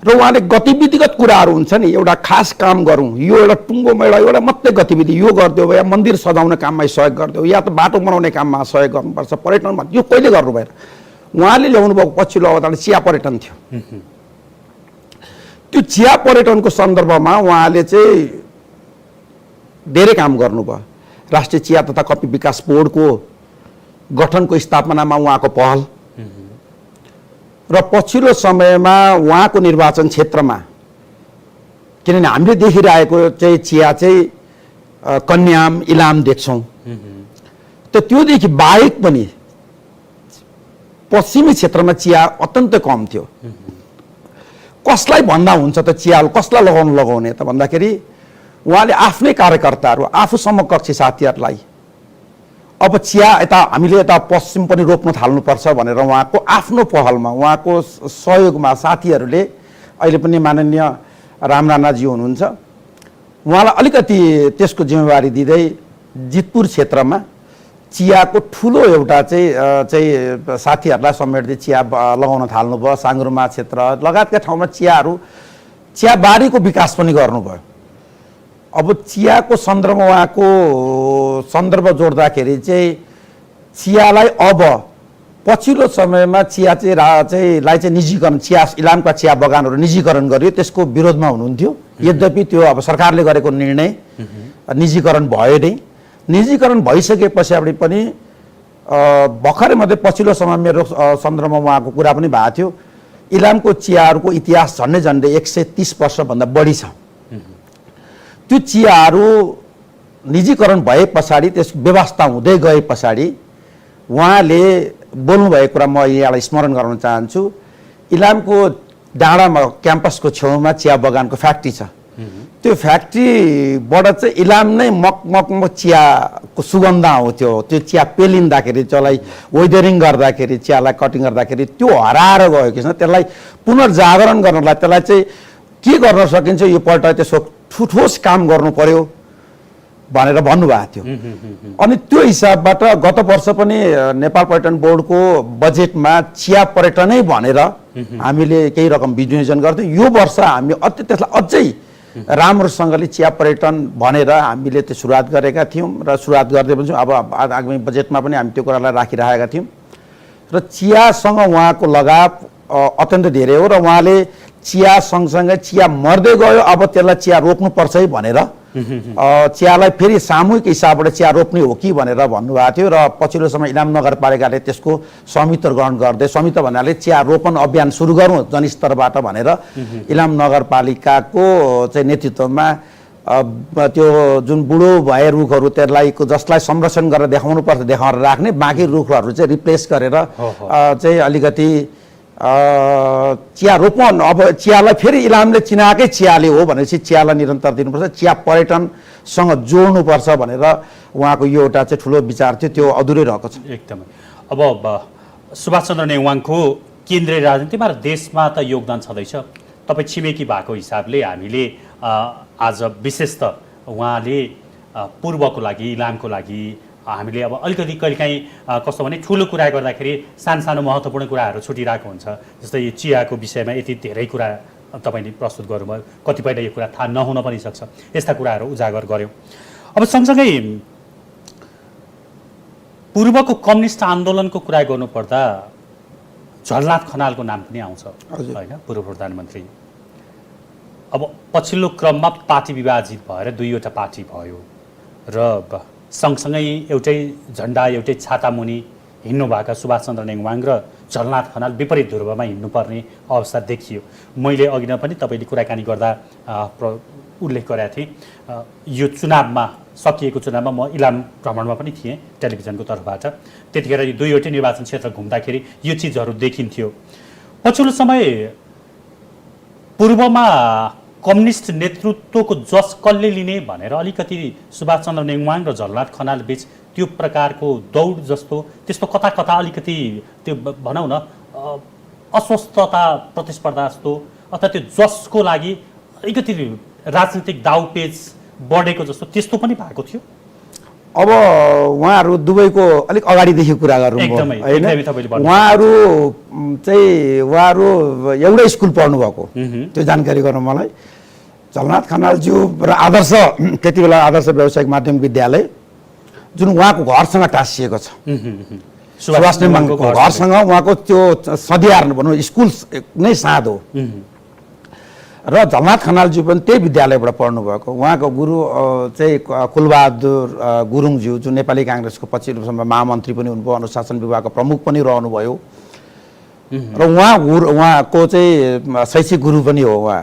र उहाँले गतिविधिगत कुराहरू हुन्छ नि, एउटा खास काम गरौँ, यो एउटा टुङ्गोमा एउटा मात्रै गतिविधि यो गरिदेऊ, या मन्दिर सजाउने काममा सहयोग गरिदेऊ, या त बाटो बनाउने काममा सहयोग गर्नुपर्छ, पर्यटनमा यो कहिले गर्नु भएन। उहाँले ल्याउनु भएको पछिल्लो अवधारणा चिया पर्यटन थियो। त्यो चिया पर्यटनको सन्दर्भमा उहाँले चाहिँ धेरै काम गर्नुभयो। राष्ट्रिय चिया तथा कफी विकास बोर्डको गठनको स्थापनामा उहाँको पहल र पछिल्लो समयमा उहाँको निर्वाचन क्षेत्रमा, किनभने हामीले देखिरहेको चाहिँ चिया चाहिँ कन्याम इलाम देख्छौँ, त त्योदेखि बाहेक पनि पश्चिमी क्षेत्रमा चिया अत्यन्तै कम थियो। कसलाई भन्दा हुन्छ त चिया कसलाई लगाउने त भन्दाखेरि उहाँले आफ्नै कार्यकर्ताहरू, आफू समकक्षी साथीहरूलाई अब चिया यता हामीले यता पश्चिम पनि रोप्न थाल्नुपर्छ भनेर उहाँको आफ्नो पहलमा, उहाँको सहयोगमा साथीहरूले, अहिले पनि माननीय राम राणाजी हुनुहुन्छ, उहाँलाई अलिकति त्यसको जिम्मेवारी दिँदै जितपुर क्षेत्रमा चियाको ठुलो एउटा चाहिँ साथीहरूलाई समेट्दै चिया लगाउन थाल्नुभयो। साङ्ग्रुमा क्षेत्र लगायतका ठाउँमा चियाबारीको विकास पनि गर्नुभयो। अब चियाको सन्दर्भमा उहाँको सन्दर्भ जोड्दाखेरि चाहिँ चियालाई अब पछिल्लो समयमा चिया चाहिँ निजीकरण, चिया इलामका चिया बगानहरू निजीकरण गरियो, त्यसको विरोधमा हुनुहुन्थ्यो। यद्यपि त्यो अब सरकारले गरेको निर्णय निजीकरण भयो नै। निजीकरण भइसके पछाडि पनि भर्खरै मात्रै पछिल्लो समय मेरो सन्दर्भमा उहाँको कुरा पनि भएको थियो, इलामको चियाहरूको इतिहास झन्डै 130 वर्षभन्दा बढी छ। त्यो चियाहरू निजीकरण भए पछाडि, त्यस व्यवस्था हुँदै गए पछाडि उहाँले बोल्नुभएको कुरा म यहाँलाई स्मरण गराउन चाहन्छु। इलामको डाँडामा क्याम्पसको छेउमा चिया बगानको फ्याक्ट्री छ। त्यो फ्याक्ट्रीबाट चाहिँ इलाम नै मकमक चियाको सुगन्ध आउँथ्यो। त्यो चिया पेलिँदाखेरि, त्यसलाई वेदरिङ गर्दाखेरि, चियालाई कटिङ गर्दाखेरि त्यो हराएर गयो। किन त्यसलाई पुनर्जागरण गर्नलाई, त्यसलाई चाहिँ के गर्न सकिन्छ, यो पल्ट त्यसको ठुठोस काम गर्नु पर्यो भनेर भन्नुभएको थियो। अनि त्यो हिसाबबाट गत वर्ष पनि नेपाल पर्यटन बोर्डको बजेटमा चिया पर्यटनै भनेर हामीले केही रकम विनियोजन गर्थ्यौँ। यो वर्ष हामी त्यसलाई अझै राम्रोसँगले चिया पर्यटन भनेर हामीले त्यो सुरुवात गरेका थियौँ र सुरुवात गर्दै पनि छौँ। अब आगामी बजेटमा पनि हामी त्यो कुरालाई राखिरहेका थियौँ र चियासँग उहाँको लगाव अत्यन्त धेरै हो। र उहाँले चिया सँगसँगै चिया मर्दै गयो, अब त्यसलाई चिया रोप्नुपर्छ है भनेर चियालाई फेरि सामूहिक हिसाबबाट चिया रोप्ने हो कि भनेर भन्नुभएको थियो। र पछिल्लो समय इलाम नगरपालिकाले त्यसको स्वामित्व ग्रहण गर्दै, स्वामित्व भन्नाले चिया रोपन अभियान सुरु गरौँ जनस्तरबाट भनेर इलाम नगरपालिकाको चाहिँ नेतृत्वमा त्यो जुन बुढो भए रुखहरू जसलाई संरक्षण गरेर देखाएर राख्ने, बाँकी रुखहरू चाहिँ रिप्लेस गरेर चाहिँ अलिकति चिया रोपन, अब चियालाई फेरि इलामले चिनाएकै चियाले हो भनेपछि चियालाई निरन्तर दिनुपर्छ, चिया पर्यटनसँग जोड्नुपर्छ भनेर उहाँको यो एउटा चाहिँ ठुलो विचार थियो, त्यो अधुरै रहेको छ। एकदमै। अब सुभाष चन्द्र नेवाङको केन्द्रीय राजनीतिमा र देशमा त योगदान छँदैछ। तपाईँ छिमेकी भएको हिसाबले हामीले आज विशेषतः उहाँले पूर्वको लागि, इलामको लागि हामीले अब अलिकति कहिलेकाहीँ कस्तो भने ठुलो कुरा गर्दाखेरि सानो महत्त्वपूर्ण कुराहरू छुटिरहेको हुन्छ। जस्तै चियाको विषयमा यति धेरै कुरा तपाईँले प्रस्तुत गर्नुभयो, कतिपयलाई यो कुरा थाहा नहुन पनि सक्छ, यस्ता कुराहरू उजागर गऱ्यौँ। अब सँगसँगै पूर्वको कम्युनिस्ट आन्दोलनको कुरा गर्नुपर्दा झलनाथ खनालको नाम पनि आउँछ होइन, पूर्व प्रधानमन्त्री। अब पछिल्लो क्रममा पार्टी विभाजित भएर दुईवटा पार्टी भयो र सँगसँगै एउटै झन्डा, एउटै छातामुनि हिँड्नुभएका सुभाष चन्द्र नेवाङ र झलनाथ खनाल विपरीत ध्रुवमा हिँड्नुपर्ने अवस्था देखियो। मैले अघि नै पनि तपाईँले कुराकानी गर्दा उल्लेख गरेका थिएँ यो चुनावमा सकिएको चुनावमा म इलाम भ्रमणमा पनि थिएँ टेलिभिजनको तर्फबाट। त्यतिखेर यो दुईवटै निर्वाचन क्षेत्र घुम्दाखेरि यो चिजहरू देखिन्थ्यो। पछिल्लो समय पूर्वमा कम्युनिस्ट नेतृत्वको जस कसले लिने भनेर अलिकति सुभाष चन्द्र नेङवाङ र झलनाथ खनाल बीच त्यो प्रकारको दौड जस्तो त्यस्तो कता कता अलिकति त्यो भनौँ न अस्वस्थता प्रतिस्पर्धा जस्तो अथवा त्यो जसको लागि अलिकति राजनीतिक दाउपेच बढेको जस्तो त्यस्तो पनि भएको थियो। अब उहाँहरू दुवैको अलिक अगाडिदेखि कुरा गरौँ होइन, उहाँहरू एउटै स्कुल पढ्नु भएको त्यो जानकारी गरौँ मलाई। झलनाथ खनालज्यू र आदर्श त्यति बेला आदर्श व्यावसायिक माध्यमिक विद्यालय जुन उहाँको घरसँग टाँसिएको छ, सुभाष नेङवाङको घरसँग उहाँको त्यो सदियार भनौँ स्कुल नै साँधो। र झलनाथ खनालज्यू पनि त्यही विद्यालयबाट पढ्नुभएको। उहाँको गुरु चाहिँ कुलबहादुर गुरुङज्यू जुन नेपाली काङ्ग्रेसको पछिल्लो समयमा महामन्त्री पनि हुनुभयो, अनुशासन विभागको प्रमुख पनि रहनुभयो र उहाँको चाहिँ शैक्षिक गुरु पनि हो उहाँ।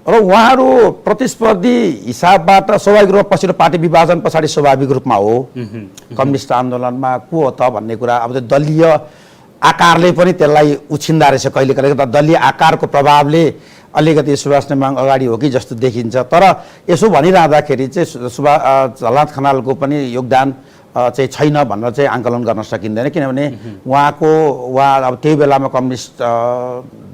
र उहाँहरू प्रतिस्पर्धी हिसाबबाट स्वाभाविक रूपमा पछिल्लो पार्टी विभाजन पछाडि स्वाभाविक रूपमा हो कम्युनिस्ट आन्दोलनमा को हो त भन्ने कुरा। अब त्यो दलीय आकारले पनि त्यसलाई उछिन्दा रहेछ कहिले कहिले, दलीय आकारको प्रभावले अलिकति सुभाष नेङवाङ अगाडि हो कि जस्तो देखिन्छ। तर यसो भनिरहँदाखेरि चाहिँ झलनाथ खनालको पनि योगदान चाहिँ छैन भनेर चाहिँ आङ्कलन गर्न सकिँदैन, किनभने उहाँ अब त्यही बेलामा कम्युनिस्ट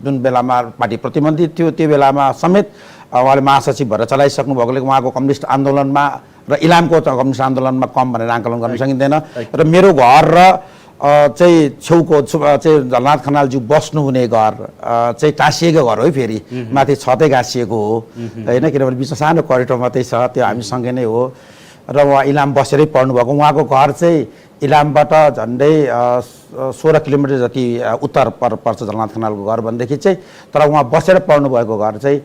जुन बेलामा पार्टी प्रतिबन्धित थियो त्यो बेलामा समेत उहाँले महासचिव भएर चलाइसक्नु भएकोले उहाँको कम्युनिस्ट आन्दोलनमा र इलामको कम्युनिस्ट आन्दोलनमा कम भनेर आङ्कलन गर्न सकिँदैन। र मेरो घर र चाहिँ छेउको चाहिँ झलनाथ खनालज्यू बस्नुहुने घर चाहिँ टाँसिएको घर हो, फेरि माथि छतै गाँसिएको हो होइन, किनभने बिचमा सानो करिडोर मात्रै छ, त्यो हामीसँगै नै हो। र उहाँ इलाम बसेरै पढ्नुभएको। उहाँको घर चाहिँ इलामबाट झन्डै 16 किलोमिटर जति उत्तर पर्छ झलनाथ खनालको घर भनेदेखि चाहिँ। तर उहाँ बसेर पढ्नुभएको घर चाहिँ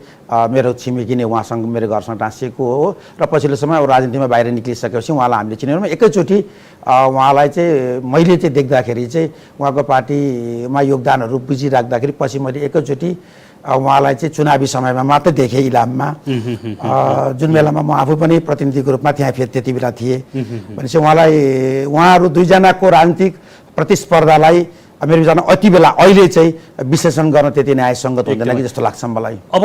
मेरो छिमेकी नै उहाँसँग मेरो घरसँग टाँसिएको हो। र पछिल्लो समय राजनीतिमा बाहिर निक्लिसकेपछि उहाँलाई हामीले चिनेनौँ। एकैचोटि उहाँलाई चाहिँ मैले चाहिँ देख्दाखेरि चाहिँ उहाँको पार्टीमा योगदानहरू बुझिराख्दाखेरि पछि मैले एकैचोटि उहाँलाई चाहिँ चुनावी समयमा मात्रै देखेँ इलाममा, जुन बेलामा म आफू पनि प्रतिनिधिको रूपमा त्यहाँ फेरि त्यति बेला थिएँ। भनेपछि उहाँहरू दुईजनाको राजनीतिक प्रतिस्पर्धालाई मेरो विचारमा अति बेला अहिले चाहिँ विश्लेषण गर्न त्यति न्यायसङ्गत हुँदैन कि जस्तो लाग्छ मलाई। अब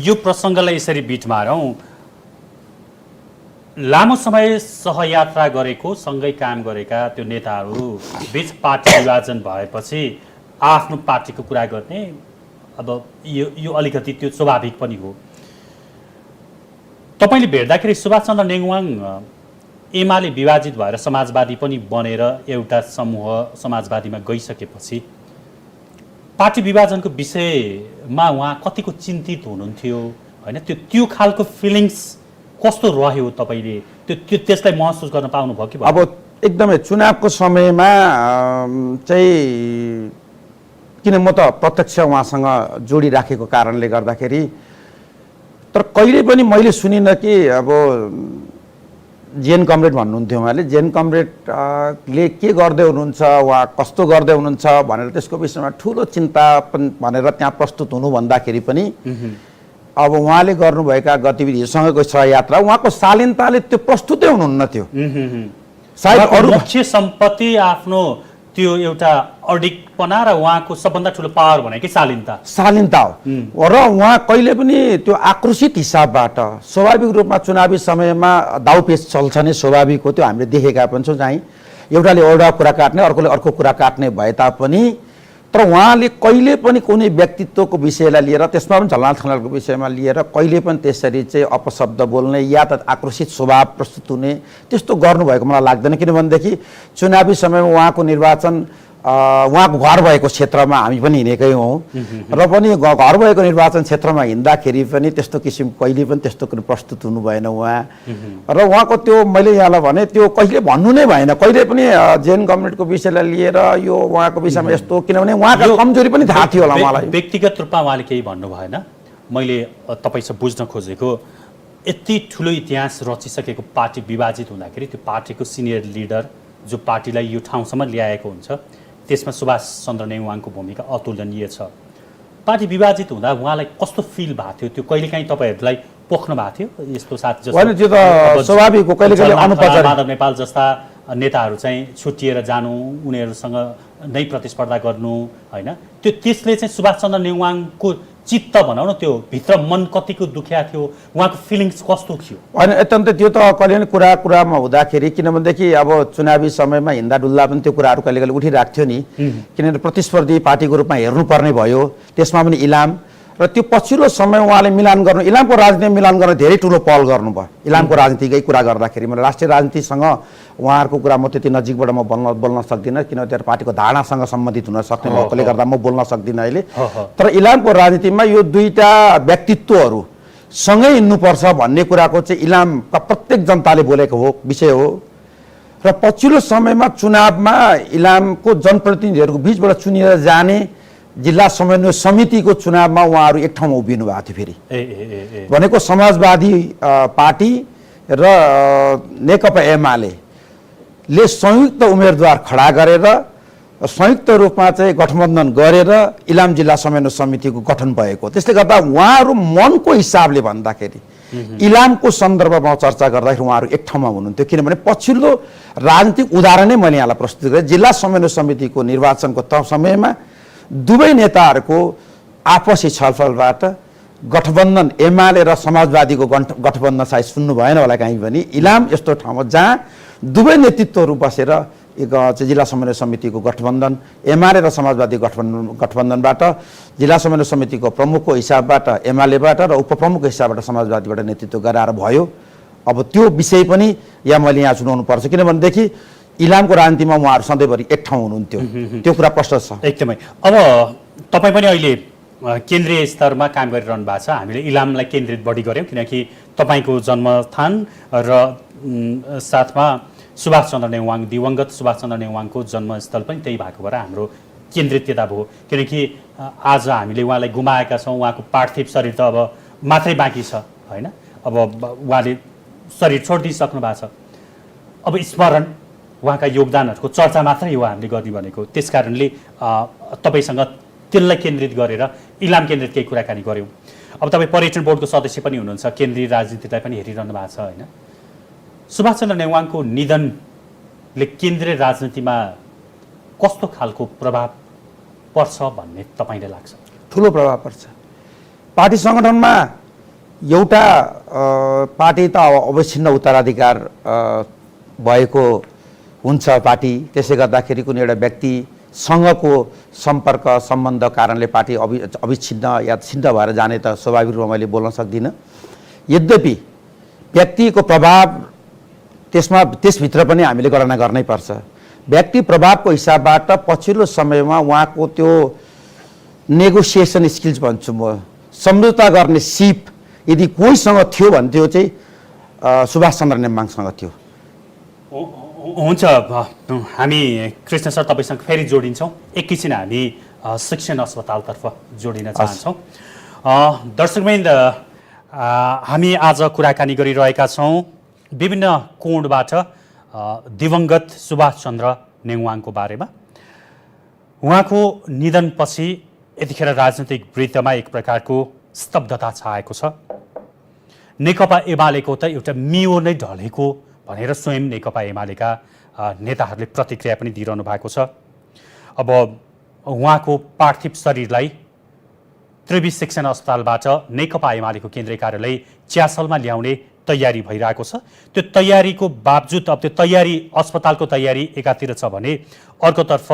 यो प्रसङ्गलाई यसरी बिट मारौँ, लामो समय सहयात्रा गरेको सँगै काम गरेका त्यो नेताहरू बिच पार्टी विभाजन भएपछि आफ्नो पार्टीको कुरा गर्ने अब यो अलिकति त्यो स्वाभाविक पनि हो। तपाईँले भेट्दाखेरि सुभाष चन्द्र नेङवाङ एमाले विभाजित भएर समाजवादी पनि बनेर एउटा समूह समाजवादीमा गइसकेपछि पार्टी विभाजनको विषयमा उहाँ कतिको चिन्तित हुनुहुन्थ्यो होइन, त्यो खालको फिलिङ्स कस्तो रह्यो तपाईँले त्यसलाई महसुस गर्न पाउनुभयो कि? अब एकदमै चुनावको समयमा चाहिँ किन म त प्रत्यक्ष उहाँसँग जोडिराखेको कारणले गर्दाखेरि, तर कहिले पनि मैले सुनिनँ कि अब जेएन कमरेड भन्नुहुन्थ्यो उहाँले, जेएन कमरेडले के गर्दै हुनुहुन्छ, उहाँ कस्तो गर्दै हुनुहुन्छ भनेर त्यसको विषयमा ठुलो चिन्ता भनेर त्यहाँ प्रस्तुत हुनु भन्दाखेरि पनि अब उहाँले गर्नुभएका गतिविधिसँगको सहयात्रा उहाँको शालीनताले त्यो प्रस्तुतै हुनुहुन्न थियो। सायद अरू मुख्य सम्पत्ति आफ्नो त्यो एउटा अडिकपना र उहाँको सबभन्दा ठुलो पावर भनेकै शालीनता हो। र उहाँ कहिले पनि त्यो आक्रोशित हिसाबबाट स्वाभाविक रूपमा चुनावी समयमा दाउपेच चल्छ नै स्वाभाविक हो, त्यो हामीले देखेका पनि छौँ। चाहिँ एउटाले एउटा कुरा काट्ने अर्कोले अर्को कुरा काट्ने भए तापनि तर उहाँले कहिले पनि कुनै व्यक्तित्वको विषयलाई लिएर त्यसमा पनि झलनाथ खनालको विषयमा लिएर कहिले पनि त्यसरी चाहिँ अपशब्द बोल्ने या त आक्रोशित स्वभाव प्रस्तुत हुने त्यस्तो गर्नुभएको मलाई लाग्दैन। किनभनेदेखि चुनावी समयमा उहाँको निर्वाचन उहाँको घर भएको क्षेत्रमा हामी पनि हिँडेकै हौँ र पनि घर भएको निर्वाचन क्षेत्रमा हिँड्दाखेरि पनि त्यस्तो किसिम कहिले पनि त्यस्तो कुरो प्रस्तुत हुनु भएन उहाँ। र उहाँको त्यो मैले यहाँलाई भने त्यो कहिले भन्नु नै भएन कहिले पनि जेएन कमरेडको विषयलाई लिएर यो उहाँको विषयमा यस्तो, किनभने उहाँको कमजोरी पनि थाहा थियो होला मलाई। व्यक्तिगत रूपमा उहाँले केही भन्नु भएन। मैले तपाईँसँग बुझ्न खोजेको यति ठुलो इतिहास रचिसकेको पार्टी विभाजित हुँदाखेरि त्यो पार्टीको सिनियर लिडर जो पार्टीलाई यो ठाउँसम्म ल्याएको हुन्छ त्यसमा सुभाष चन्द्र नेङवाङको भूमिका अतुलनीय छ। पार्टी विभाजित हुँदा उहाँलाई कस्तो फिल भएको थियो त्यो कहिलेकाहीँ तपाईँहरूलाई पोख्नु भएको थियो यस्तो साथी होइन त्यो त स्वाभाविक हो कहिले कहिले अनुपचारिक माधव नेपाल जस्ता नेताहरू चाहिँ छुट्टिएर जानु उनीहरूसँग नै प्रतिस्पर्धा गर्नु होइन त्यसले चाहिँ सुभाष चन्द्र नेउवाङको चित्त भनौँ न त्यो भित्र मन कतिको दुख्या थियो उहाँको फिलिङ्स कस्तो थियो होइन अत्यन्त त्यो त कहिले कुरामा हुँदाखेरि किनभनेदेखि अब चुनावी समयमा हिँड्दा डुल्दा पनि त्यो कुराहरू कहिले कहिले उठिरहेको थियो नि किनभने प्रतिस्पर्धी पार्टीको रूपमा हेर्नुपर्ने भयो त्यसमा पनि इलाम र त्यो पछिल्लो समय उहाँले मिलान गर्नु इलामको राजनीतिमा मिलान गर्न धेरै ठुलो पहल गर्नुभयो इलामको राजनीतिकै कुरा गर्दाखेरि मैले राष्ट्रिय राजनीतिसँग उहाँहरूको कुरा म त्यति नजिकबाट म बोल्न सक्दिनँ किनभने त्यो पार्टीको धारणासँग सम्बन्धित हुन सक्ने भएकोले गर्दा म बोल्न सक्दिनँ अहिले तर इलामको राजनीतिमा यो दुईटा व्यक्तित्वहरू सँगै हिँड्नुपर्छ भन्ने कुराको चाहिँ इलामका प्रत्येक जनताले बोलेको हो विषय हो र पछिल्लो समयमा चुनावमा इलामको जनप्रतिनिधिहरूको बिचबाट चुनिएर जाने जिल्ला समन्वय समितिको चुनावमा उहाँहरू एक ठाउँमा उभिनु भएको थियो फेरि भनेको समाजवादी पार्टी र नेकपा एमाले संयुक्त उम्मेदवार खडा गरेर संयुक्त रूपमा चाहिँ गठबन्धन गरेर इलाम जिल्ला समन्वय समितिको गठन भएको त्यसले गर्दा उहाँहरू मनको हिसाबले भन्दाखेरि इलामको सन्दर्भमा चर्चा गर्दाखेरि उहाँहरू एक ठाउँमा हुनुहुन्थ्यो किनभने पछिल्लो राजनीतिक उदाहरणै मैले यहाँलाई प्रस्तुत गरेँ जिल्ला समन्वय समितिको निर्वाचनको समयमा दुवै नेताहरूको आपसी छलफलबाट गठबन्धन एमाले र समाजवादीको गठबन्धन सायद सुन्नु भएन होला कहीँ पनि इलाम यस्तो ठाउँमा जहाँ दुवै नेतृत्वहरू बसेर जिल्ला समन्वय समितिको गठबन्धन एमाले र समाजवादी गठबन्धनबाट जिल्ला समन्वय समितिको प्रमुखको हिसाबबाट एमालेबाट र उपप्रमुखको हिसाबबाट समाजवादीबाट नेतृत्व गराएर भयो अब त्यो विषय पनि यहाँ मैले यहाँ सुनाउनु पर्छ किनभनेदेखि इलामको राजनीतिमा उहाँहरू सधैँभरि एक ठाउँ हुनुहुन्थ्यो त्यो कुरा प्रष्ट छ एकदमै अब तपाईँ पनि अहिले केन्द्रीय स्तरमा काम गरिरहनु भएको छ हामीले इलामलाई केन्द्रित बढी गऱ्यौँ किनकि तपाईँको जन्मस्थान र साथमा सुभाष चन्द्र नेउवाङ दिवंगत सुभाष चन्द्र नेउवाङको जन्मस्थल पनि त्यही भएको भएर हाम्रो केन्द्रितता भयो किनकि आज हामीले उहाँलाई गुमाएका छौँ उहाँको पार्थिव शरीर त अब मात्रै बाँकी छ होइन अब उहाँले शरीर छोडिदिइसक्नु भएको छ अब स्मरण उहाँका योगदानहरूको चर्चा मात्रै हो हामीले गर्ने भनेको त्यस कारणले तपाईँसँग त्यसलाई केन्द्रित गरेर इलाम केन्द्रित केही कुराकानी गऱ्यौँ अब तपाईँ पर्यटन बोर्डको सदस्य पनि हुनुहुन्छ केन्द्रीय राजनीतिलाई पनि हेरिरहनु भएको छ होइन सुभाष चन्द्र नेउवाङको निधनले केन्द्रीय राजनीतिमा कस्तो खालको प्रभाव पर्छ भन्ने तपाईँलाई लाग्छ ठुलो प्रभाव पर्छ पार्टी सङ्गठनमा एउटा पार्टी त अवच्छिन्न उत्तराधिकार भएको हुन्छ पार्टी त्यसले गर्दाखेरि कुनै एउटा व्यक्तिसँगको सम्पर्क सम्बन्ध कारणले पार्टी अविच्छिन्न या छिन्न भएर जाने त स्वाभाविक रूपमा मैले बोल्न सक्दिनँ यद्यपि व्यक्तिको प्रभाव त्यसभित्र पनि हामीले गणना गर्नै पर्छ व्यक्ति प्रभावको हिसाबबाट पछिल्लो समयमा उहाँको त्यो नेगोसिएसन स्किल्स भन्छु म सम्झौता गर्ने सिप यदि कोहीसँग थियो भने त्यो चाहिँ सुभाष चन्द्र नेउवाङसँग थियो हुन्छ हामी कृष्ण सर तपाईँसँग फेरि जोडिन्छौँ एकैछिन हामी शिक्षण अस्पतालतर्फ जोडिन चाहन्छौँ दर्शकवृन्द हामी आज कुराकानी गरिरहेका छौँ विभिन्न कोणबाट दिवंगत सुभाष चन्द्र नेउवाङको बारेमा उहाँको निधनपछि यतिखेर राजनीतिक वृत्तमा एक प्रकारको स्तब्धता छाएको छ नेकपा एमालेको त एउटा मियो नै ढलेको भनेर स्वयं नेकपा एमालेका नेताहरूले प्रतिक्रिया पनि दिइरहनु भएको छ अब उहाँको पार्थिव शरीरलाई त्रिवी शिक्षण अस्पतालबाट नेकपा एमालेको केन्द्रीय कार्यालय च्यासलमा ल्याउने तयारी भइरहेको छ त्यो तयारीको बावजुद अब त्यो तयारी अस्पतालको तयारी एकातिर छ भने अर्कोतर्फ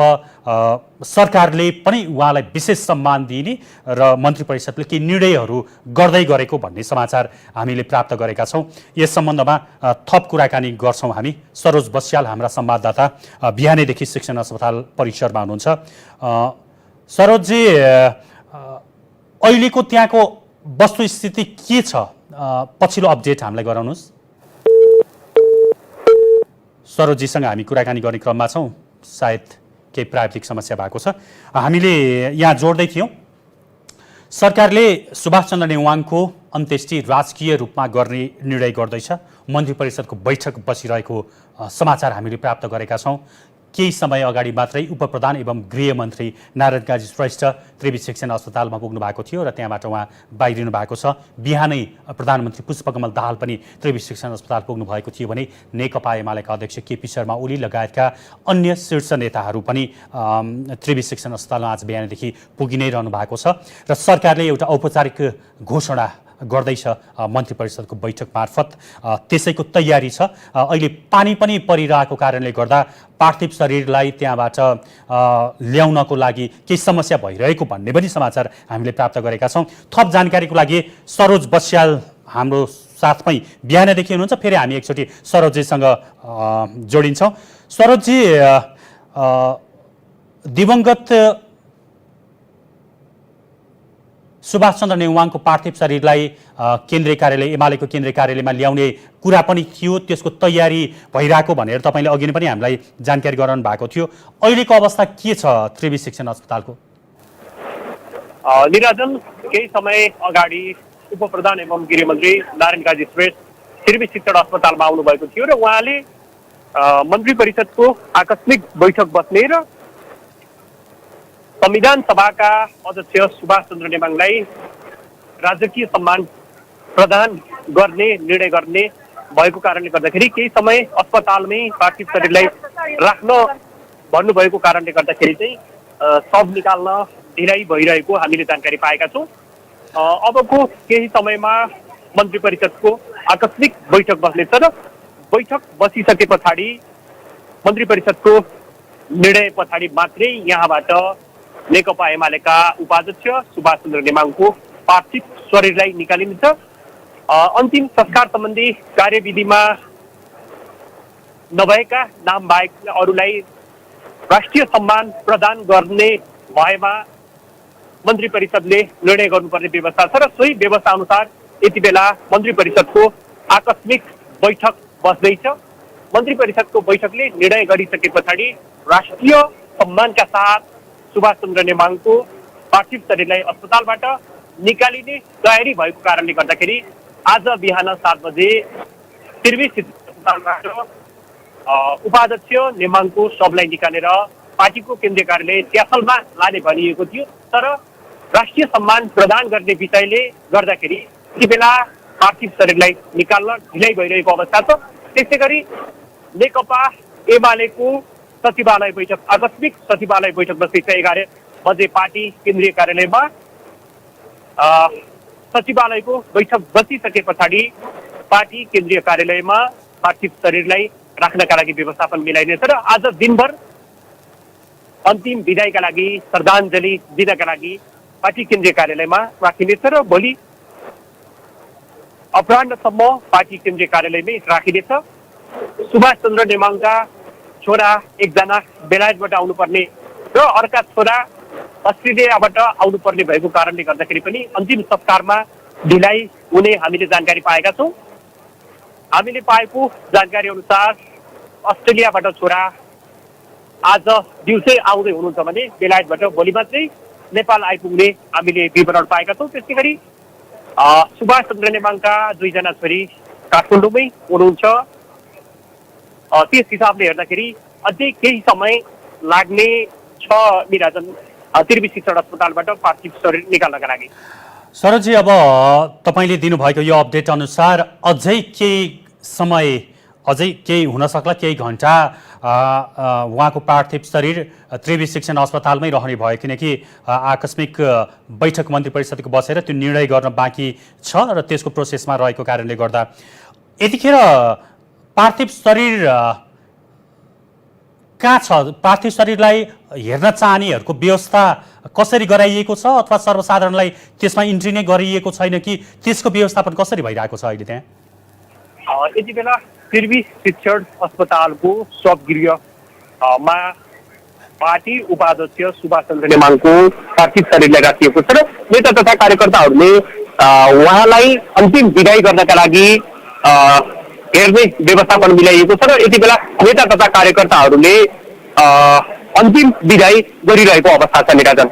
सरकारले पनि उहाँलाई विशेष सम्मान दिने र मन्त्री परिषदले केही निर्णयहरू गर्दै गरेको भन्ने समाचार हामीले प्राप्त गरेका छौँ यस सम्बन्धमा थप कुराकानी गर्छौँ हामी सरोज बस्याल हाम्रा संवाददाता बिहानैदेखि शिक्षण अस्पताल परिसरमा हुनुहुन्छ सरोजजी अहिलेको त्यहाँको वस्तुस्थिति के छ पछिल्लो अपडेट हामीलाई गराउनुहोस् सरोजीसँग हामी कुराकानी गर्ने क्रममा छौँ सायद केही प्राविधिक समस्या भएको छ हामीले यहाँ जोड्दै थियौँ सरकारले सुभाष चन्द्र नेउवाङको अन्त्येष्टि राजकीय रूपमा गर्ने निर्णय गर्दैछ मन्त्री परिषदको बैठक बसिरहेको समाचार हामीले प्राप्त गरेका छौँ केही समय अगाडि मात्रै उपप्रधान एवं गृहमन्त्री नारायण काजी श्रेष्ठ त्रिवी शिक्षण अस्पतालमा पुग्नु भएको थियो र त्यहाँबाट उहाँ बाहिरिनु भएको छ। बिहानै प्रधानमन्त्री पुष्पकमल दाहाल पनि त्रिवी शिक्षण अस्पताल पुग्नु भएको थियो भने नेकपा एमालेका अध्यक्ष केपी शर्मा ओली लगायतका अन्य शीर्ष नेताहरू पनि त्रिवी शिक्षण अस्पतालमा आज बिहानदेखि पुगि नै रहनु भएको छ र सरकारले एउटा औपचारिक घोषणा गर्दैछ मन्त्री परिषदको बैठक मार्फत। त्यसैको तयारी छ। अहिले पानी पनि परिरहेको कारणले गर्दा पार्थिव शरीरलाई त्यहाँबाट ल्याउनको लागि केही समस्या भइरहेको भन्ने पनि समाचार हामीले प्राप्त गरेका छौँ। थप जानकारीको लागि सरोज बस्याल हाम्रो साथमै बिहानदेखि हुनुहुन्छ। फेरि हामी एकचोटि सरोजजीसँग जोडिन्छौँ। सरोजजी, दिवंगत सुभाष चन्द्र नेउवाङको पार्थिव शरीरलाई केन्द्रीय कार्यालय एमालेको केन्द्रीय कार्यालयमा ल्याउने कुरा पनि थियो, त्यसको तयारी भइरहेको भनेर तपाईँले अघि नै पनि हामीलाई जानकारी गराउनु भएको थियो। अहिलेको अवस्था के छ त्रिवी शिक्षण अस्पतालको? निराजन, केही समय अगाडि उपप्रधान एवं गृहमन्त्री नारायण काजी श्रेष्ठ त्रिवी शिक्षण अस्पतालमा आउनुभएको थियो र उहाँले मन्त्री परिषदको आकस्मिक बैठक बस्ने र संविधान सभाका अध्यक्ष सुभाष चन्द्र नेमाङलाई राजकीय सम्मान प्रदान गर्ने निर्णय गर्ने भएको कारणले गर्दाखेरि केही समय अस्पतालमै पार्थिव शरीरलाई राख्न भन्नुभएको कारणले गर्दाखेरि चाहिँ शव निकाल्न ढिलाइ भइरहेको हामीले जानकारी पाएका छौँ। अबको केही समयमा मन्त्री परिषदको आकस्मिक बैठक बस्नेछ र बैठक बसिसके पछाडि मन्त्री परिषदको निर्णय पछाडि मात्रै यहाँबाट नेकपा एमालेका उपाध्यक्ष सुभाष चन्द्र नेमाङको पार्थिव शरीरलाई निकालिन्छ। अन्तिम संस्कार सम्बन्धी कार्यविधिमा नभएका नाम बाहेक अरूलाई राष्ट्रिय सम्मान प्रदान गर्ने भएमा मन्त्री परिषदले निर्णय गर्नुपर्ने व्यवस्था छ र सोही व्यवस्था अनुसार यति बेला मन्त्री परिषदको आकस्मिक बैठक बस्दैछ। मन्त्री परिषदको बैठकले निर्णय गरिसके पछाडि राष्ट्रिय सम्मानका साथ सुभाष चन्द्र नेमाङको पार्थिव शरीरलाई अस्पतालबाट निकालिने तयारी भएको कारणले गर्दाखेरि आज बिहान 7 बजे त्रिवी अस्पतालबाट उपाध्यक्ष नेमाङको शवलाई निकालेर पार्टीको केन्द्रीय कार्यालय त्यासलमा लाने भनिएको थियो। तर राष्ट्रिय सम्मान प्रदान गर्ने विषयले गर्दाखेरि यति बेला पार्थिव शरीरलाई निकाल्न ढिलाइ भइरहेको अवस्था छ। त्यसै गरी नेकपा एमालेको सचिवालय बैठक आकस्मिक सचिवालय बैठक बस्दैछ। 11 बजे पार्टी केन्द्रीय कार्यालयमा सचिवालयको बैठक बसिसके पछाडि पार्टी केन्द्रीय कार्यालयमा पार्थिव शरीरलाई राख्नका लागि व्यवस्थापन मिलाइनेछ र आज दिनभर अन्तिम विदायका लागि श्रद्धाञ्जली दिनका लागि पार्टी केन्द्रीय कार्यालयमा राखिनेछ र भोलि अपराह्नसम्म पार्टी केन्द्रीय कार्यालयमै राखिनेछ। सुभाष चन्द्र नेमाङका छोरा एकजना बेलायतबाट आउनुपर्ने र अर्का छोरा अस्ट्रेलियाबाट आउनुपर्ने भएको कारणले गर्दाखेरि पनि अन्तिम संस्कारमा ढिलाइ हुने हामीले जानकारी पाएका छौँ। हामीले पाएको जानकारी अनुसार अस्ट्रेलियाबाट छोरा आज दिउँसै आउँदै हुनुहुन्छ भने बेलायतबाट भोलि मात्रै नेपाल आइपुग्ने हामीले विवरण पाएका छौँ। त्यसै गरी सुभाष चन्द्र नेमाङका 2 जना छोरी काठमाडौँमै हुनुहुन्छ। त्यस हिसाबले हेर्दाखेरि अझै केही समय लाग्ने छ निराजन त्रिवी शिक्षण अस्पतालबाट पार्थिव शरीर निकाल्नका लागि। सरोजी, अब तपाईँले दिनुभएको यो अपडेट अनुसार अझै केही समय, अझै केही हुन सक्ला, केही घन्टा उहाँको पार्थिव शरीर त्रिवी शिक्षण अस्पतालमै रहने भयो, किनकि आकस्मिक बैठक मन्त्री परिषदको बसेर त्यो निर्णय गर्न बाँकी छ र त्यसको प्रोसेसमा रहेको कारणले गर्दा यतिखेर पार्थिव शरीर कहाँ छ? पार्थिव शरीरलाई हेर्न चाहनेहरूको व्यवस्था कसरी गराइएको छ अथवा सर्वसाधारणलाई त्यसमा इन्ट्री नै गरिएको छैन कि त्यसको व्यवस्थापन कसरी भइरहेको छ अहिले त्यहाँ? यति बेला त्रिवी शिक्षण अस्पतालको शवगृहमा पार्टी उपाध्यक्ष सुभाष चन्द्र नेमाङको पार्थिव शरीरलाई राखिएको छ र नेता तथा कार्यकर्ताहरूले उहाँलाई अन्तिम विदाई गर्नका लागि हेर्ने व्यवस्थापन मिलाइएको छ र यति बेला नेता तथा कार्यकर्ताहरूले अन्तिम विदाई गरिरहेको अवस्था छ। निराजन,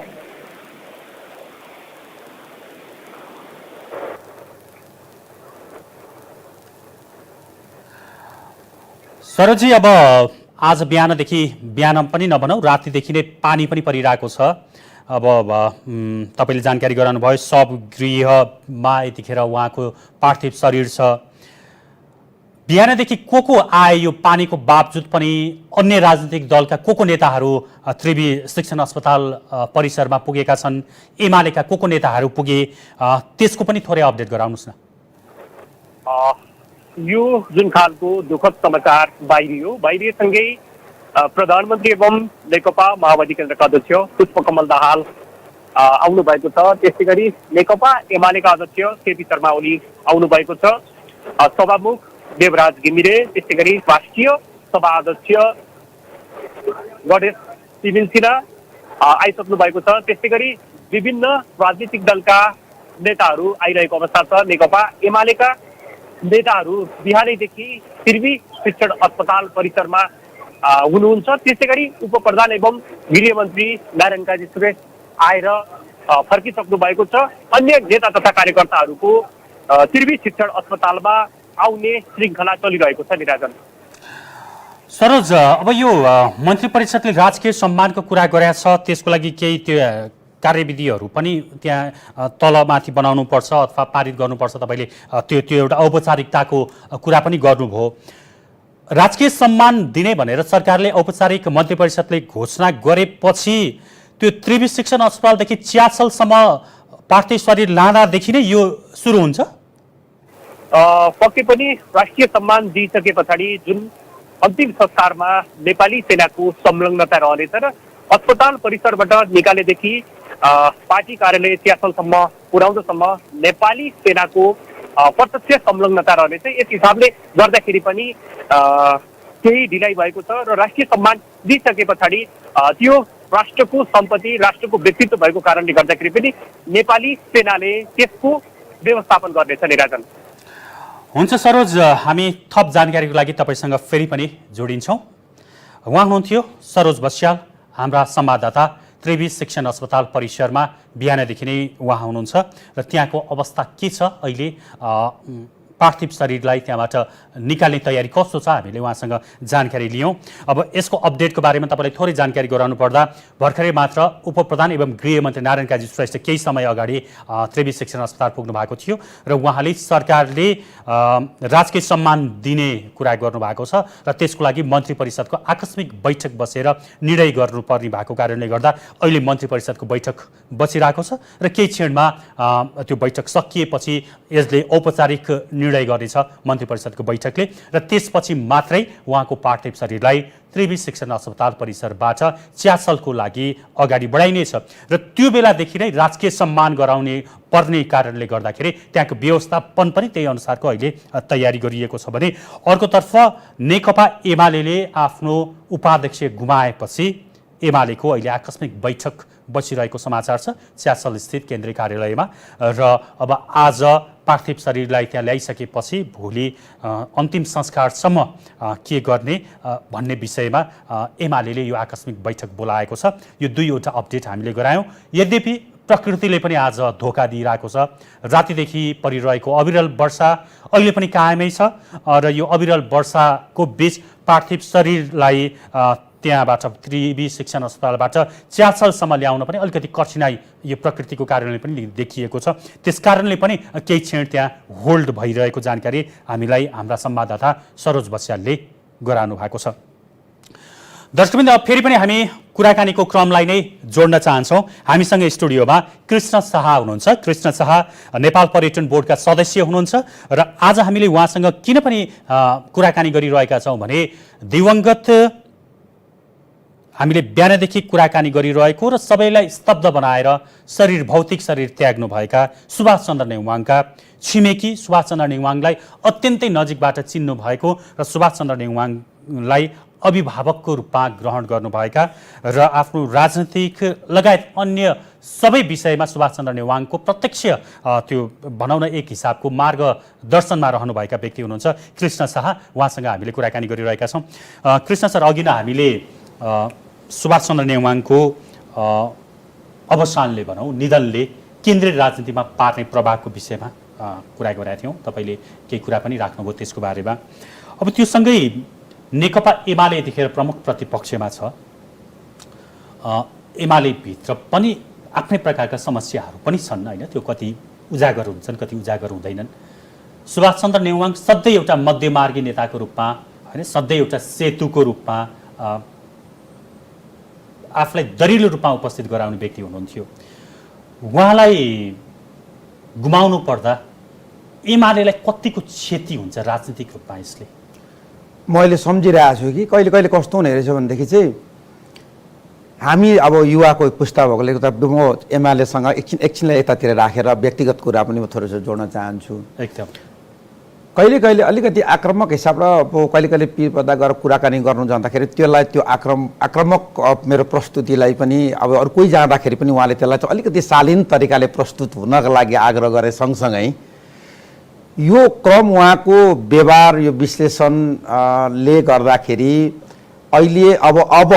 सरोजी, अब आज बिहान पनि नभनौँ रातिदेखि नै पानी पनि परिरहेको छ। अब तपाईँले जानकारी गराउनुभयो शवगृहमा यतिखेर उहाँको पार्थिव शरीर छ। बिहानदेखि को आए यो पानीको बावजुद पनि अन्य राजनीतिक दलका को नेताहरू त्रिवी शिक्षण अस्पताल परिसरमा पुगेका छन्, एमालेका को नेताहरू पुगे, त्यसको पनि थोरै अपडेट गराउनुहोस् न। यो जुन खालको दुःखद समाचार बाहिरिएसँगै प्रधानमन्त्री एवं नेकपा माओवादी केन्द्रका अध्यक्ष पुष्पकमल दाहाल आउनु भएको छ। त्यसै गरी नेकपा एमालेका अध्यक्ष केपी शर्मा ओली आउनु भएको छ। सभामुख देवराज घिमिरे, त्यसै गरी राष्ट्रिय सभा अध्यक्ष गणेश सिबिल सिन्हा आइसक्नु भएको छ। त्यसै गरी विभिन्न राजनीतिक दलका नेताहरू आइरहेको अवस्था छ। नेकपा एमालेका नेताहरू बिहानैदेखि त्रिवी शिक्षण अस्पताल परिसरमा हुनुहुन्छ। त्यसै गरी उप प्रधान एवं गृहमन्त्री नारायण काजी श्रेष्ठ आएर फर्किसक्नु भएको छ। अन्य नेता तथा कार्यकर्ताहरूको त्रिवी शिक्षण अस्पतालमा आउने श्रृङ्खला चलिरहेको छ। निराजन सरोज, अब यो मन्त्री परिषदले राजकीय सम्मानको कुरा गरेको छ, त्यसको लागि केही त्यो कार्यविधिहरू पनि त्यहाँ तलमाथि बनाउनु पर्छ अथवा पारित गर्नुपर्छ। तपाईँले त्यो एउटा औपचारिकताको कुरा पनि गर्नुभयो। राजकीय सम्मान दिने भनेर सरकारले औपचारिक मन्त्री परिषदले घोषणा गरेपछि त्यो त्रिवी शिक्षण अस्पतालदेखि च्यासलसम्म पार्थिव शरीर लाँदादेखि नै यो सुरु हुन्छ। पक्कै पनि राष्ट्रिय सम्मान दिइसके पछाडि जुन अन्तिम संस्कारमा नेपाली सेनाको संलग्नता रहनेछ र अस्पताल परिसरबाट निकालेदेखि पार्टी कार्यालय च्यासलसम्म पुर्याउँदासम्म नेपाली सेनाको प्रत्यक्ष संलग्नता रहनेछ। यस हिसाबले गर्दाखेरि पनि केही ढिलाइ भएको छ र राष्ट्रिय सम्मान दिइसके पछाडि त्यो राष्ट्रको सम्पत्ति, राष्ट्रको व्यक्तित्व भएको कारणले गर्दाखेरि पनि नेपाली सेनाले त्यसको व्यवस्थापन गर्नेछ। निराजन हुन्छ सरोज, हामी थप जानकारीको लागि तपाईँसँग फेरि पनि जोडिन्छौँ। उहाँ हुनुहुन्थ्यो सरोज बस्याल, हाम्रा संवाददाता त्रिवी शिक्षण अस्पताल परिसरमा बिहानदेखि नै उहाँ हुनुहुन्छ र त्यहाँको अवस्था के छ, अहिले पार्थिव शरीरलाई त्यहाँबाट निकाल्ने तयारी कस्तो छ, हामीले उहाँसँग जानकारी लियौँ। अब यसको अपडेटको बारेमा तपाईँलाई थोरै जानकारी गराउनु पर्दा भर्खरै मात्र उप प्रधान एवं गृहमन्त्री नारायण काजी श्रेष्ठ केही समय अगाडि त्रिवी शिक्षण अस्पताल पुग्नु भएको थियो र उहाँले सरकारले राजकीय सम्मान दिने कुरा गर्नुभएको छ र त्यसको लागि मन्त्री परिषदको आकस्मिक बैठक बसेर निर्णय गर्नुपर्ने भएको कारणले गर्दा अहिले मन्त्री परिषदको बैठक बसिरहेको छ र केही क्षणमा त्यो बैठक सकिएपछि यसले औपचारिक निर्णय गर्नेछ मन्त्री परिषदको बैठकले र त्यसपछि मात्रै उहाँको पार्थिव शरीरलाई त्रिवी शिक्षण अस्पताल परिसरबाट च्यासलको लागि अगाडि बढाइनेछ र त्यो बेलादेखि नै राजकीय सम्मान गराउने पर्ने कारणले गर्दाखेरि त्यहाँको व्यवस्थापन पनि त्यही अनुसारको अहिले तयारी गरिएको छ भने अर्कोतर्फ नेकपा एमाले आफ्नो उपाध्यक्ष गुमाएपछि एमालेको अहिले आकस्मिक बैठक बसिरहेको समाचार छ च्यासल स्थित केन्द्रीय कार्यालयमा र अब आज पार्थिव शरीरलाई त्यहाँ ल्याइसकेपछि भोलि अन्तिम संस्कारसम्म के गर्ने भन्ने विषयमा एमाले यो आकस्मिक बैठक बोलाएको छ। यो दुईवटा अपडेट हामीले गरायौँ। यद्यपि प्रकृतिले पनि आज धोका दिइरहेको छ। रातिदेखि परिरहेको अविरल वर्षा अहिले पनि कायमै छ र यो अविरल वर्षाको बीच पार्थिव शरीरलाई त्यहाँबाट त्रिवी शिक्षण अस्पतालबाट च्यासलसम्म ल्याउन पनि अलिकति कठिनाइ यो प्रकृतिको कारणले पनि देखिएको छ। त्यस कारणले पनि केही क्षण त्यहाँ होल्ड भइरहेको जानकारी हामीलाई हाम्रा संवाददाता सरोज बस्यालले गराउनु भएको छ। दर्शकवृन्द, फेरि पनि हामी कुराकानीको क्रमलाई नै जोड्न चाहन्छौँ। हामीसँग स्टुडियोमा कृष्ण शाह हुनुहुन्छ। कृष्ण शाह नेपाल पर्यटन बोर्डका सदस्य हुनुहुन्छ र आज हामीले उहाँसँग किन पनि कुराकानी गरिरहेका छौँ भने दिवंगत हामीले बिहानदेखि कुराकानी गरिरहेको र सबैलाई स्तब्ध बनाएर भौतिक शरीर त्याग्नुभएका सुभाष चन्द्र नेउवाङका छिमेकी सुभाष चन्द्र नेउवाङलाई अत्यन्तै नजिकबाट चिन्नु भएको र सुभाष चन्द्र नेउवाङलाई अभिभावकको रूपमा ग्रहण गर्नुभएका र आफ्नो राजनीतिक लगायत अन्य सबै विषयमा सुभाष चन्द्र नेउवाङको प्रत्यक्ष त्यो भनौँ न एक हिसाबको मार्गदर्शनमा रहनुभएका व्यक्ति हुनुहुन्छ कृष्ण शाह। उहाँसँग हामीले कुराकानी गरिरहेका छौँ। कृष्ण सर, अघि नै हामीले सुभाष चन्द्र नेउवाङको अवसानले भनौँ निधनले केन्द्रीय राजनीतिमा पार्ने प्रभावको विषयमा कुरा गरेका थियौँ। तपाईँले केही कुरा पनि राख्नुभयो त्यसको बारेमा। अब त्यो सँगै नेकपा एमाले यतिखेर प्रमुख प्रतिपक्षमा छ। एमाले भित्र पनि आफ्नै प्रकारका समस्याहरू पनि छन् होइन, त्यो कति उजागर हुन्छन् कति उजागर हुँदैनन्। सुभाष चन्द्र नेउवाङ सधैँ एउटा मध्यमार्गी नेताको रूपमा होइन, सधैँ एउटा सेतुको रूपमा आफूलाई दरिलो रूपमा उपस्थित गराउने व्यक्ति हुनुहुन्थ्यो। उहाँलाई गुमाउनु पर्दा एमालेलाई कतिको क्षति हुन्छ राजनीतिक रूपमा यसले? मैले सम्झिरहेको छु कि कहिले कहिले कस्तो हुने रहेछ भनेदेखि चाहिँ हामी अब युवाको पुस्ता भएकोले गर्दा म एमालेसँग एकछिनलाई यतातिर राखेर व्यक्तिगत कुरा पनि म थोरै जोड्न चाहन्छु। एकदम कहिले कहिले अलिकति आक्रामक हिसाबबाट अब कहिले कहिले पिरपर्दा गएर कुराकानी गर्नु जाँदाखेरि त्यसलाई त्यो आक्रामक मेरो प्रस्तुतिलाई पनि अब अरू कोही जाँदाखेरि पनि उहाँले त्यसलाई चाहिँ अलिकति शालीन तरिकाले प्रस्तुत हुनको लागि आग्रह गरे सँगसँगै यो क्रम उहाँको व्यवहार यो विश्लेषणले गर्दाखेरि अहिले अब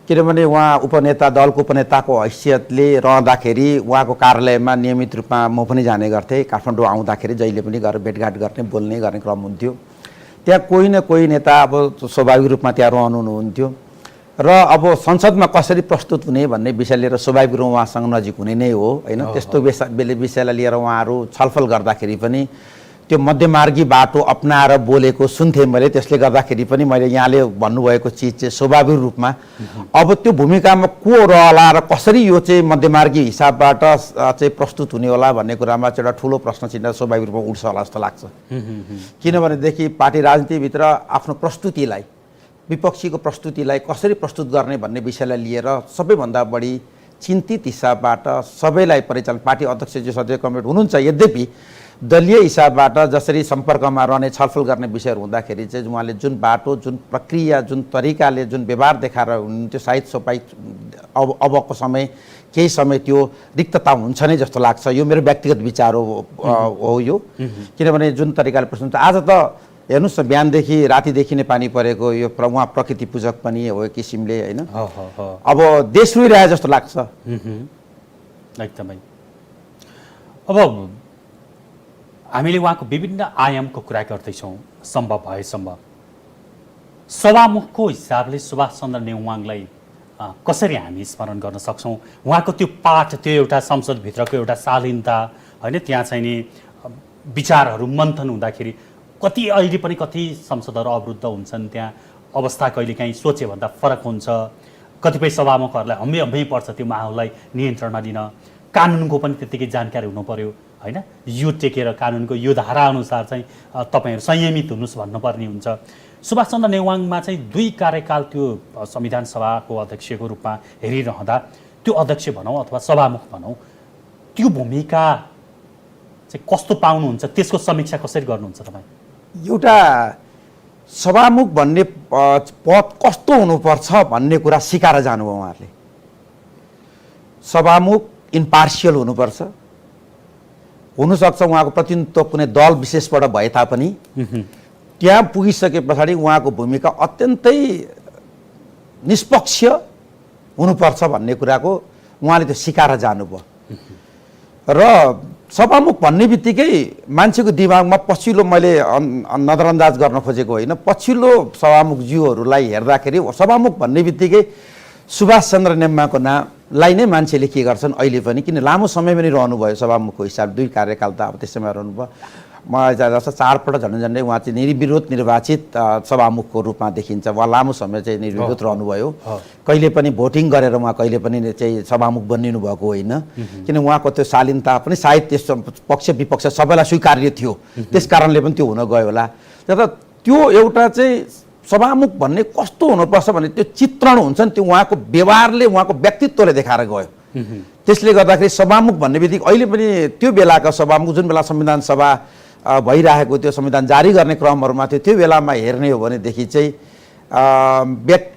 किनभने उहाँ उपनेता दलको उपनेताको हैसियतले रहँदाखेरि उहाँको कार्यालयमा नियमित रूपमा म पनि जाने गर्थेँ। काठमाडौँ आउँदाखेरि जहिले पनि गएर भेटघाट गर्ने बोल्ने गर्ने क्रम हुन्थ्यो। त्यहाँ कोही न कोही नेता अब स्वाभाविक रूपमा त्यहाँ रहनुहुन्थ्यो र अब संसदमा कसरी प्रस्तुत हुने भन्ने विषय लिएर स्वाभाविक रूपमा उहाँसँग नजिक हुने नै हो होइन। त्यस्तो विषयलाई लिएर उहाँहरू छलफल गर्दाखेरि पनि त्यो मध्यमार्गी बाटो अपनाएर बोलेको सुन्थेँ मैले। त्यसले गर्दाखेरि पनि मैले यहाँले भन्नुभएको चिज चाहिँ स्वाभाविक रूपमा अब त्यो भूमिकामा को रहला र कसरी यो चाहिँ मध्यमार्गी हिसाबबाट चाहिँ प्रस्तुत हुने होला भन्ने कुरामा चाहिँ एउटा ठुलो प्रश्न चिन्ह स्वाभाविक रूपमा उठ्छ होला जस्तो लाग्छ। किनभनेदेखि पार्टी राजनीतिभित्र आफ्नो प्रस्तुतिलाई विपक्षीको प्रस्तुतिलाई कसरी प्रस्तुत गर्ने भन्ने विषयलाई लिएर सबैभन्दा बढी चिन्तित हिसाबबाट सबैलाई परिचालन पार्टी अध्यक्षजी सदस्य कमिटी हुनुहुन्छ। यद्यपि दलीय हिसाबबाट जसरी सम्पर्कमा रहने छलफल गर्ने विषयहरू हुँदाखेरि चाहिँ उहाँले जुन बाटो जुन प्रक्रिया जुन तरिकाले जुन व्यवहार देखाएर हुनुहुन्थ्यो सायद अबको समय केही समय त्यो रिक्तता हुन्छ नै जस्तो लाग्छ। यो मेरो व्यक्तिगत विचार हो यो। किनभने जुन तरिकाले प्रश्न आज त हेर्नुहोस् न बिहानदेखि रातिदेखि नै पानी परेको यो उहाँ प्रकृति पूजक पनि हो एक किसिमले होइन। अब देश रुइरहे जस्तो लाग्छ एकदमै। अब हामीले उहाँको विभिन्न आयामको कुरा गर्दैछौँ। सम्भव भएसम्म सभामुखको हिसाबले सुभाष चन्द्र नेउवाङलाई कसरी हामी स्मरण गर्न सक्छौँ? उहाँको त्यो पाठ, त्यो एउटा संसदभित्रको एउटा शालीनता होइन, त्यहाँ चाहिँ नि विचारहरू मन्थन हुँदाखेरि कति अहिले पनि कति संसदहरू अवरुद्ध हुन्छन्, त्यहाँ अवस्था कहिलेकाहीँ सोचेभन्दा फरक हुन्छ। कतिपय सभामुखहरूलाई हम्मै पर्छ त्यो माहौललाई नियन्त्रणमा लिन। कानुनको पनि त्यत्तिकै जानकारी हुनु पर्यो होइन। यो टेकेर कानुनको यो धारा अनुसार चाहिँ तपाईँहरू संयमित हुनुहोस् भन्नुपर्ने हुन्छ। सुभाष चन्द्र नेउवाङमा चाहिँ 2 कार्यकाल त्यो संविधान सभाको अध्यक्षको रूपमा हेरिरहँदा त्यो अध्यक्ष भनौँ अथवा सभामुख भनौँ, त्यो भूमिका चाहिँ कस्तो पाउनुहुन्छ? त्यसको समीक्षा कसरी गर्नुहुन्छ तपाईँ? एउटा सभामुख भन्ने पद कस्तो हुनुपर्छ भन्ने कुरा सिकाएर जानुभयो उहाँहरूले। सभामुख इम्पार्सियल हुनुपर्छ। हुनसक्छ उहाँको प्रतिनिधित्व कुनै दल विशेषबाट भए तापनि त्यहाँ पुगिसके पछाडि उहाँको भूमिका अत्यन्तै निष्पक्ष हुनुपर्छ भन्ने कुराको उहाँले त्यो सिकाएर जानुभयो। र सभामुख भन्ने बित्तिकै मान्छेको दिमागमा पछिल्लो मैले नजरअन्दाज गर्न खोजेको होइन, पछिल्लो सभामुखज्यूहरूलाई हेर्दाखेरि सभामुख भन्ने बित्तिकै सुभाष चन्द्र नेउवाङको नामलाई नै मान्छेले के गर्छन् अहिले पनि, किन लामो समय पनि रहनुभयो सभामुखको हिसाब 2 कार्यकाल त अब त्यसैमा रहनुभयो। मलाई जस्तो 4 पल्ट झन्डै उहाँ चाहिँ निर्विरोध निर्वाचित सभामुखको रूपमा देखिन्छ। उहाँ लामो समय चाहिँ निर्विरोध रहनुभयो। कहिले पनि भोटिङ गरेर उहाँ कहिले पनि चाहिँ सभामुख बनिनु भएको होइन। किन उहाँको त्यो शालीनता पनि सायद त्यस पक्ष विपक्ष सबैलाई स्वीकार्य थियो, त्यस कारणले पनि त्यो हुन गयो होला। तर त्यो एउटा चाहिँ सभामुख भन्ने कस्तो हुनुपर्छ भन्ने त्यो चित्रण हुन्छ नि, त्यो उहाँको व्यवहारले उहाँको व्यक्तित्वले देखाएर गयो। त्यसले गर्दाखेरि सभामुख भन्ने बित्तिकै अहिले पनि त्यो बेलाका सभामुख जुन बेला संविधान सभा भइरहेको त्यो संविधान जारी गर्ने क्रमहरूमा थियो, त्यो बेलामा हेर्ने हो भनेदेखि चाहिँ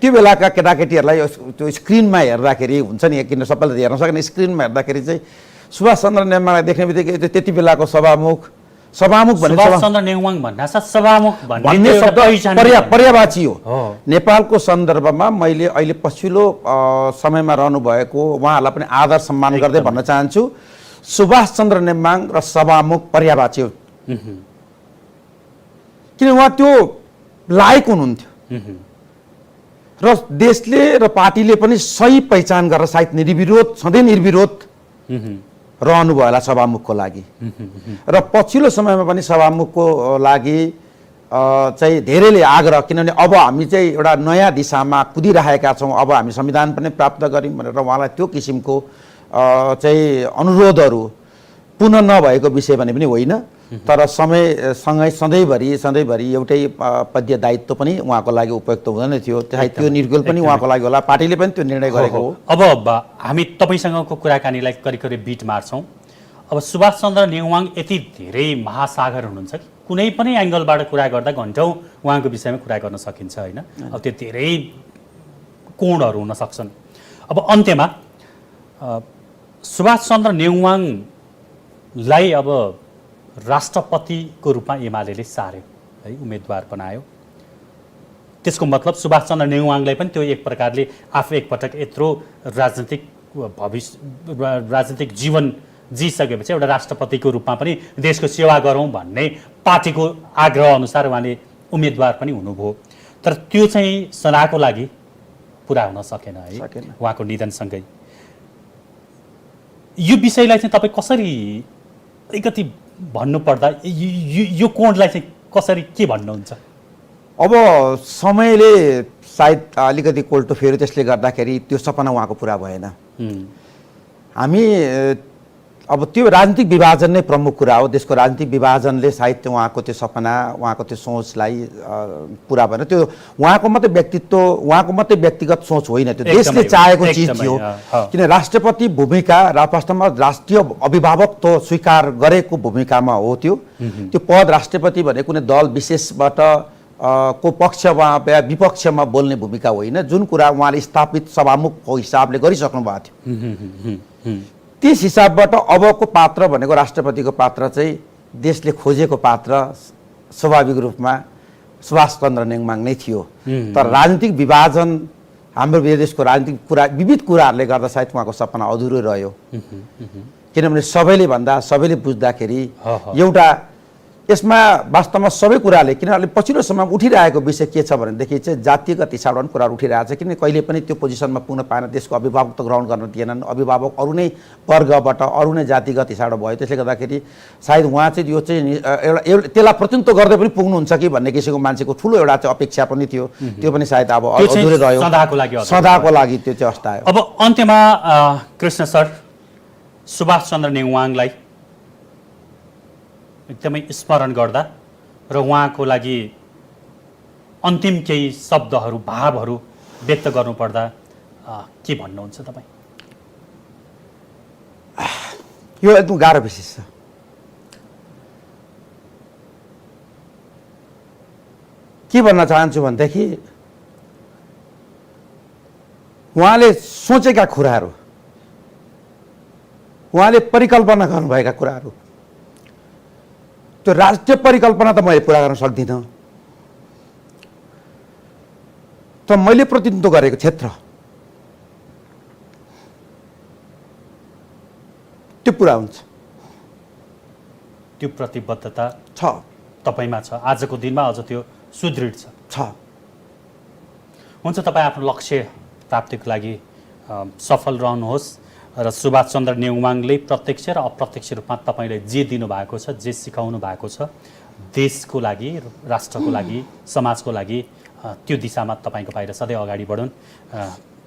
त्यो बेलाका केटाकेटीहरूलाई त्यो स्क्रिनमा हेर्दाखेरि हुन्छ नि, किन सबैले हेर्न सक्ने स्क्रिनमा हेर्दाखेरि चाहिँ सुभाष चन्द्र नेउवाङलाई देख्ने बित्तिकै त्यति बेलाको सभामुख भन्ने सुभाष चन्द्र नेउवाङ भन्नासाथ सभामुख भन्ने शब्द पर्यायवाची हो। नेपालको सन्दर्भमा मैले अहिले पछिल्लो समयमा रहनुभएको उहाँहरूलाई पनि आदर सम्मान गर्दै भन्न चाहन्छु, सुभाष चन्द्र नेउवाङ र सभामुख पर्यायवाची हो। किन उहाँ त्यो लायक हुनुहुन्थ्यो। र देशले र पार्टीले पनि सही पहिचान गरेर सायद निर्विरोध सधैँ निर्विरोध रहनुभयो होला सभामुखको लागि र पछिल्लो समयमा पनि सभामुखको लागि चाहिँ धेरैले आग्रह, किनभने अब हामी चाहिँ एउटा नयाँ दिशामा कुदिरहेका छौँ, अब हामी संविधान पनि प्राप्त गऱ्यौँ भनेर उहाँलाई त्यो किसिमको चाहिँ अनुरोधहरू पुनः नभएको विषय भने पनि होइन, तर समयसँगै सधैँभरि एउटै पदीय दायित्व पनि उहाँको लागि उपयुक्त हुँदैन थियो, चाहे त्यो निर्गुल पनि उहाँको लागि होला, पार्टीले पनि त्यो निर्णय गरेको हो। अब हामी तपाईँसँगको कुराकानीलाई करिब करिब बिट मार्छौँ। अब सुभाष चन्द्र नेउवाङ यति धेरै महासागर हुनुहुन्छ कि कुनै पनि एङ्गलबाट कुरा गर्दा घन्टौँ उहाँको विषयमा कुरा गर्न सकिन्छ होइन। अब त्यो धेरै कोणहरू हुन सक्छन्। अब अन्त्यमा सुभाष चन्द्र नेउवाङलाई अब राष्ट्रपतिको रूपमा एमाले सार्यो है, उम्मेदवार बनायो। त्यसको मतलब सुभाष चन्द्र नेउवाङलाई पनि त्यो एक प्रकारले आफू एकपटक यत्रो राजनीतिक जीवन जिइसकेपछि एउटा राष्ट्रपतिको रूपमा पनि देशको सेवा गरौँ भन्ने पार्टीको आग्रह अनुसार उहाँले उम्मेदवार पनि हुनुभयो। तर त्यो चाहिँ सदाको लागि पुरा हुन सकेन है उहाँको निधनसँगै। यो विषयलाई चाहिँ तपाईँ कसरी अलिकति भन्नुपर्दा यो कोणलाई चाहिँ कसरी के भन्नुहुन्छ? अब समयले सायद अलिकति कोल्टो फेऱ्यो, त्यसले गर्दाखेरि त्यो सपना उहाँको पुरा भएन। हामी अब त्यो राजनीतिक विभाजन नै प्रमुख कुरा हो, देशको राजनीतिक विभाजनले सायद उहाँको त्यो सपना, उहाँको त्यो सोचलाई पुरा भएन। त्यो उहाँको मात्रै व्यक्तित्व, उहाँको मात्रै व्यक्तिगत सोच होइन, त्यो देशले चाहेको चिज थियो। किन राष्ट्रपति भूमिका वास्तवमा राष्ट्रिय अभिभावक त स्वीकार गरेको भूमिकामा हो त्यो पद। राष्ट्रपति भने कुनै दल विशेषबाट को पक्षमा या विपक्षमा बोल्ने भूमिका होइन, जुन कुरा उहाँले स्थापित सभामुखको हिसाबले गरिसक्नु भएको थियो। त्यस हिसाबबाट अबको पात्र भनेको राष्ट्रपतिको पात्र चाहिँ देशले खोजेको पात्र स्वाभाविक रूपमा सुभाष चन्द्र नेउवाङ नै थियो। तर राजनीतिक विभाजन, हाम्रो देशको राजनीतिक कुरा, विविध कुराहरूले गर्दा सायद उहाँको सपना अधुरो रह्यो। किनभने सबैले बुझ्दाखेरि एउटा यसमा वास्तवमा सबै कुराले, किनभने पछिल्लो समयमा उठिरहेको विषय के छ भनेदेखि चाहिँ जातिगत हिसाबबाट कुराहरू उठिरहेको छ। किनभने कहिले पनि त्यो पोजिसनमा पुग्न पाएन, देशको अभिभावक त ग्रहण गर्न दिएनन्, अभिभावक अरू नै वर्गबाट अरू नै जातिगत हिसाबबाट भयो। त्यसले गर्दाखेरि सायद उहाँ चाहिँ यो चाहिँ एउटा त्यसलाई प्रतिनिधित्व गर्दै पनि पुग्नुहुन्छ कि भन्ने किसिमको मान्छेको ठुलो एउटा चाहिँ अपेक्षा पनि थियो। त्यो पनि सायद अब अधुरै रह्यो, सदाको लागि त्यो चाहिँ अस्तायो। अब अन्त्यमा कृष्ण सर, सुभाष चन्द्र नेउवाङलाई एकदमै स्मरण गर्दा र उहाँको लागि अन्तिम केही शब्दहरू, भावहरू व्यक्त गर्नुपर्दा के भन्नुहुन्छ तपाईँ? यो एकदम गाह्रो विषय छ। के भन्न चाहन्छु भनेदेखि उहाँले सोचेका कुराहरू, उहाँले परिकल्पना गर्नुभएका कुराहरू, त्यो राष्ट्रिय परिकल्पना त मैले पुरा गर्न सक्दिनँ, तर मैले प्रतिनिधित्व गरेको क्षेत्र त्यो पुरा हुन्छ। त्यो प्रतिबद्धता छ तपाईँमा छ, आजको दिनमा अझ त्यो सुदृढ छ। हुन्छ, तपाईँ आफ्नो लक्ष्य प्राप्तिको लागि सफल रहनुहोस् र सुभाष चन्द्र नेउवाङले प्रत्यक्ष र अप्रत्यक्ष रूपमा तपाईँले जे दिनुभएको छ, जे सिकाउनु भएको छ, देशको लागि, राष्ट्रको लागि, समाजको लागि, त्यो दिशामा तपाईँको पाइला सधैँ अगाडि बढुन्।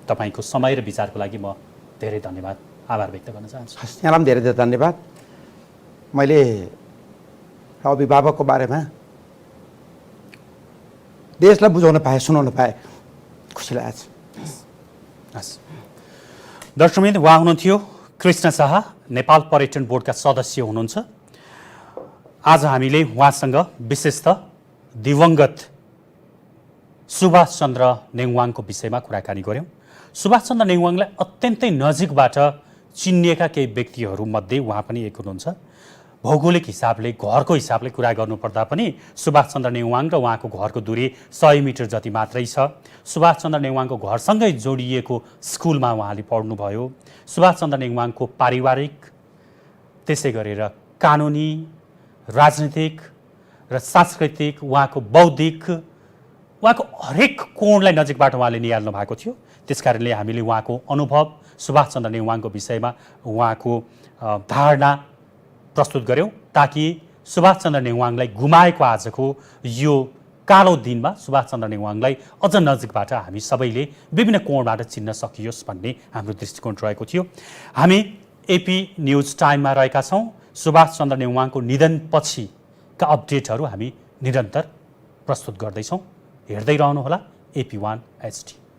तपाईँको समय र विचारको लागि म धेरै धन्यवाद, आभार व्यक्त गर्न चाहन्छु। यहाँलाई पनि धेरै धेरै धन्यवाद। मैले अभिभावकको बारेमा देशलाई बुझाउन पाएँ, सुनाउन पाएँ, खुसी लागेको छ। हस्, दर्शकवृन्द, उहाँ हुनुहुन्थ्यो कृष्ण शाह, नेपाल पर्यटन बोर्डका सदस्य हुनुहुन्छ। आज हामीले उहाँसँग विशेषतः दिवंगत सुभाष चन्द्र नेउवाङको विषयमा कुराकानी गऱ्यौँ। सुभाष चन्द्र नेउवाङलाई अत्यन्तै नजिकबाट चिनिएका केही व्यक्तिहरूमध्ये उहाँ पनि एक हुनुहुन्छ। भौगोलिक हिसाबले, घरको हिसाबले कुरा गर्नुपर्दा पनि सुभाष चन्द्र नेउवाङ र उहाँको घरको दूरी 100 मिटर जति मात्रै छ। सुभाष चन्द्र नेउवाङको घरसँगै जोडिएको स्कुलमा उहाँले पढ्नुभयो। सुभाष चन्द्र नेउवाङको पारिवारिक, त्यसै गरेर कानुनी, राजनीतिक र सांस्कृतिक, उहाँको बौद्धिक, उहाँको हरेक कोणलाई नजिकबाट उहाँले निहाल्नु भएको थियो। त्यसकारणले हामीले उहाँको अनुभव, सुभाषचन्द्र नेवाङको विषयमा उहाँको धारणा प्रस्तुत गऱ्यौँ ताकि सुभाषचन्द्र नेवाङलाई गुमाएको आजको यो कालो दिनमा सुभाषचन्द्र नेवाङलाई अझ नजिकबाट हामी सबैले विभिन्न कोणबाट चिन्न सकियोस् भन्ने हाम्रो दृष्टिकोण रहेको थियो। हामी एपी न्युज टाइममा रहेका छौँ। सुभाषचन्द्र नेवाङको निधनपछिका अपडेटहरू हामी निरन्तर प्रस्तुत गर्दैछौँ। हेर्दै रहनुहोला AP1 HD।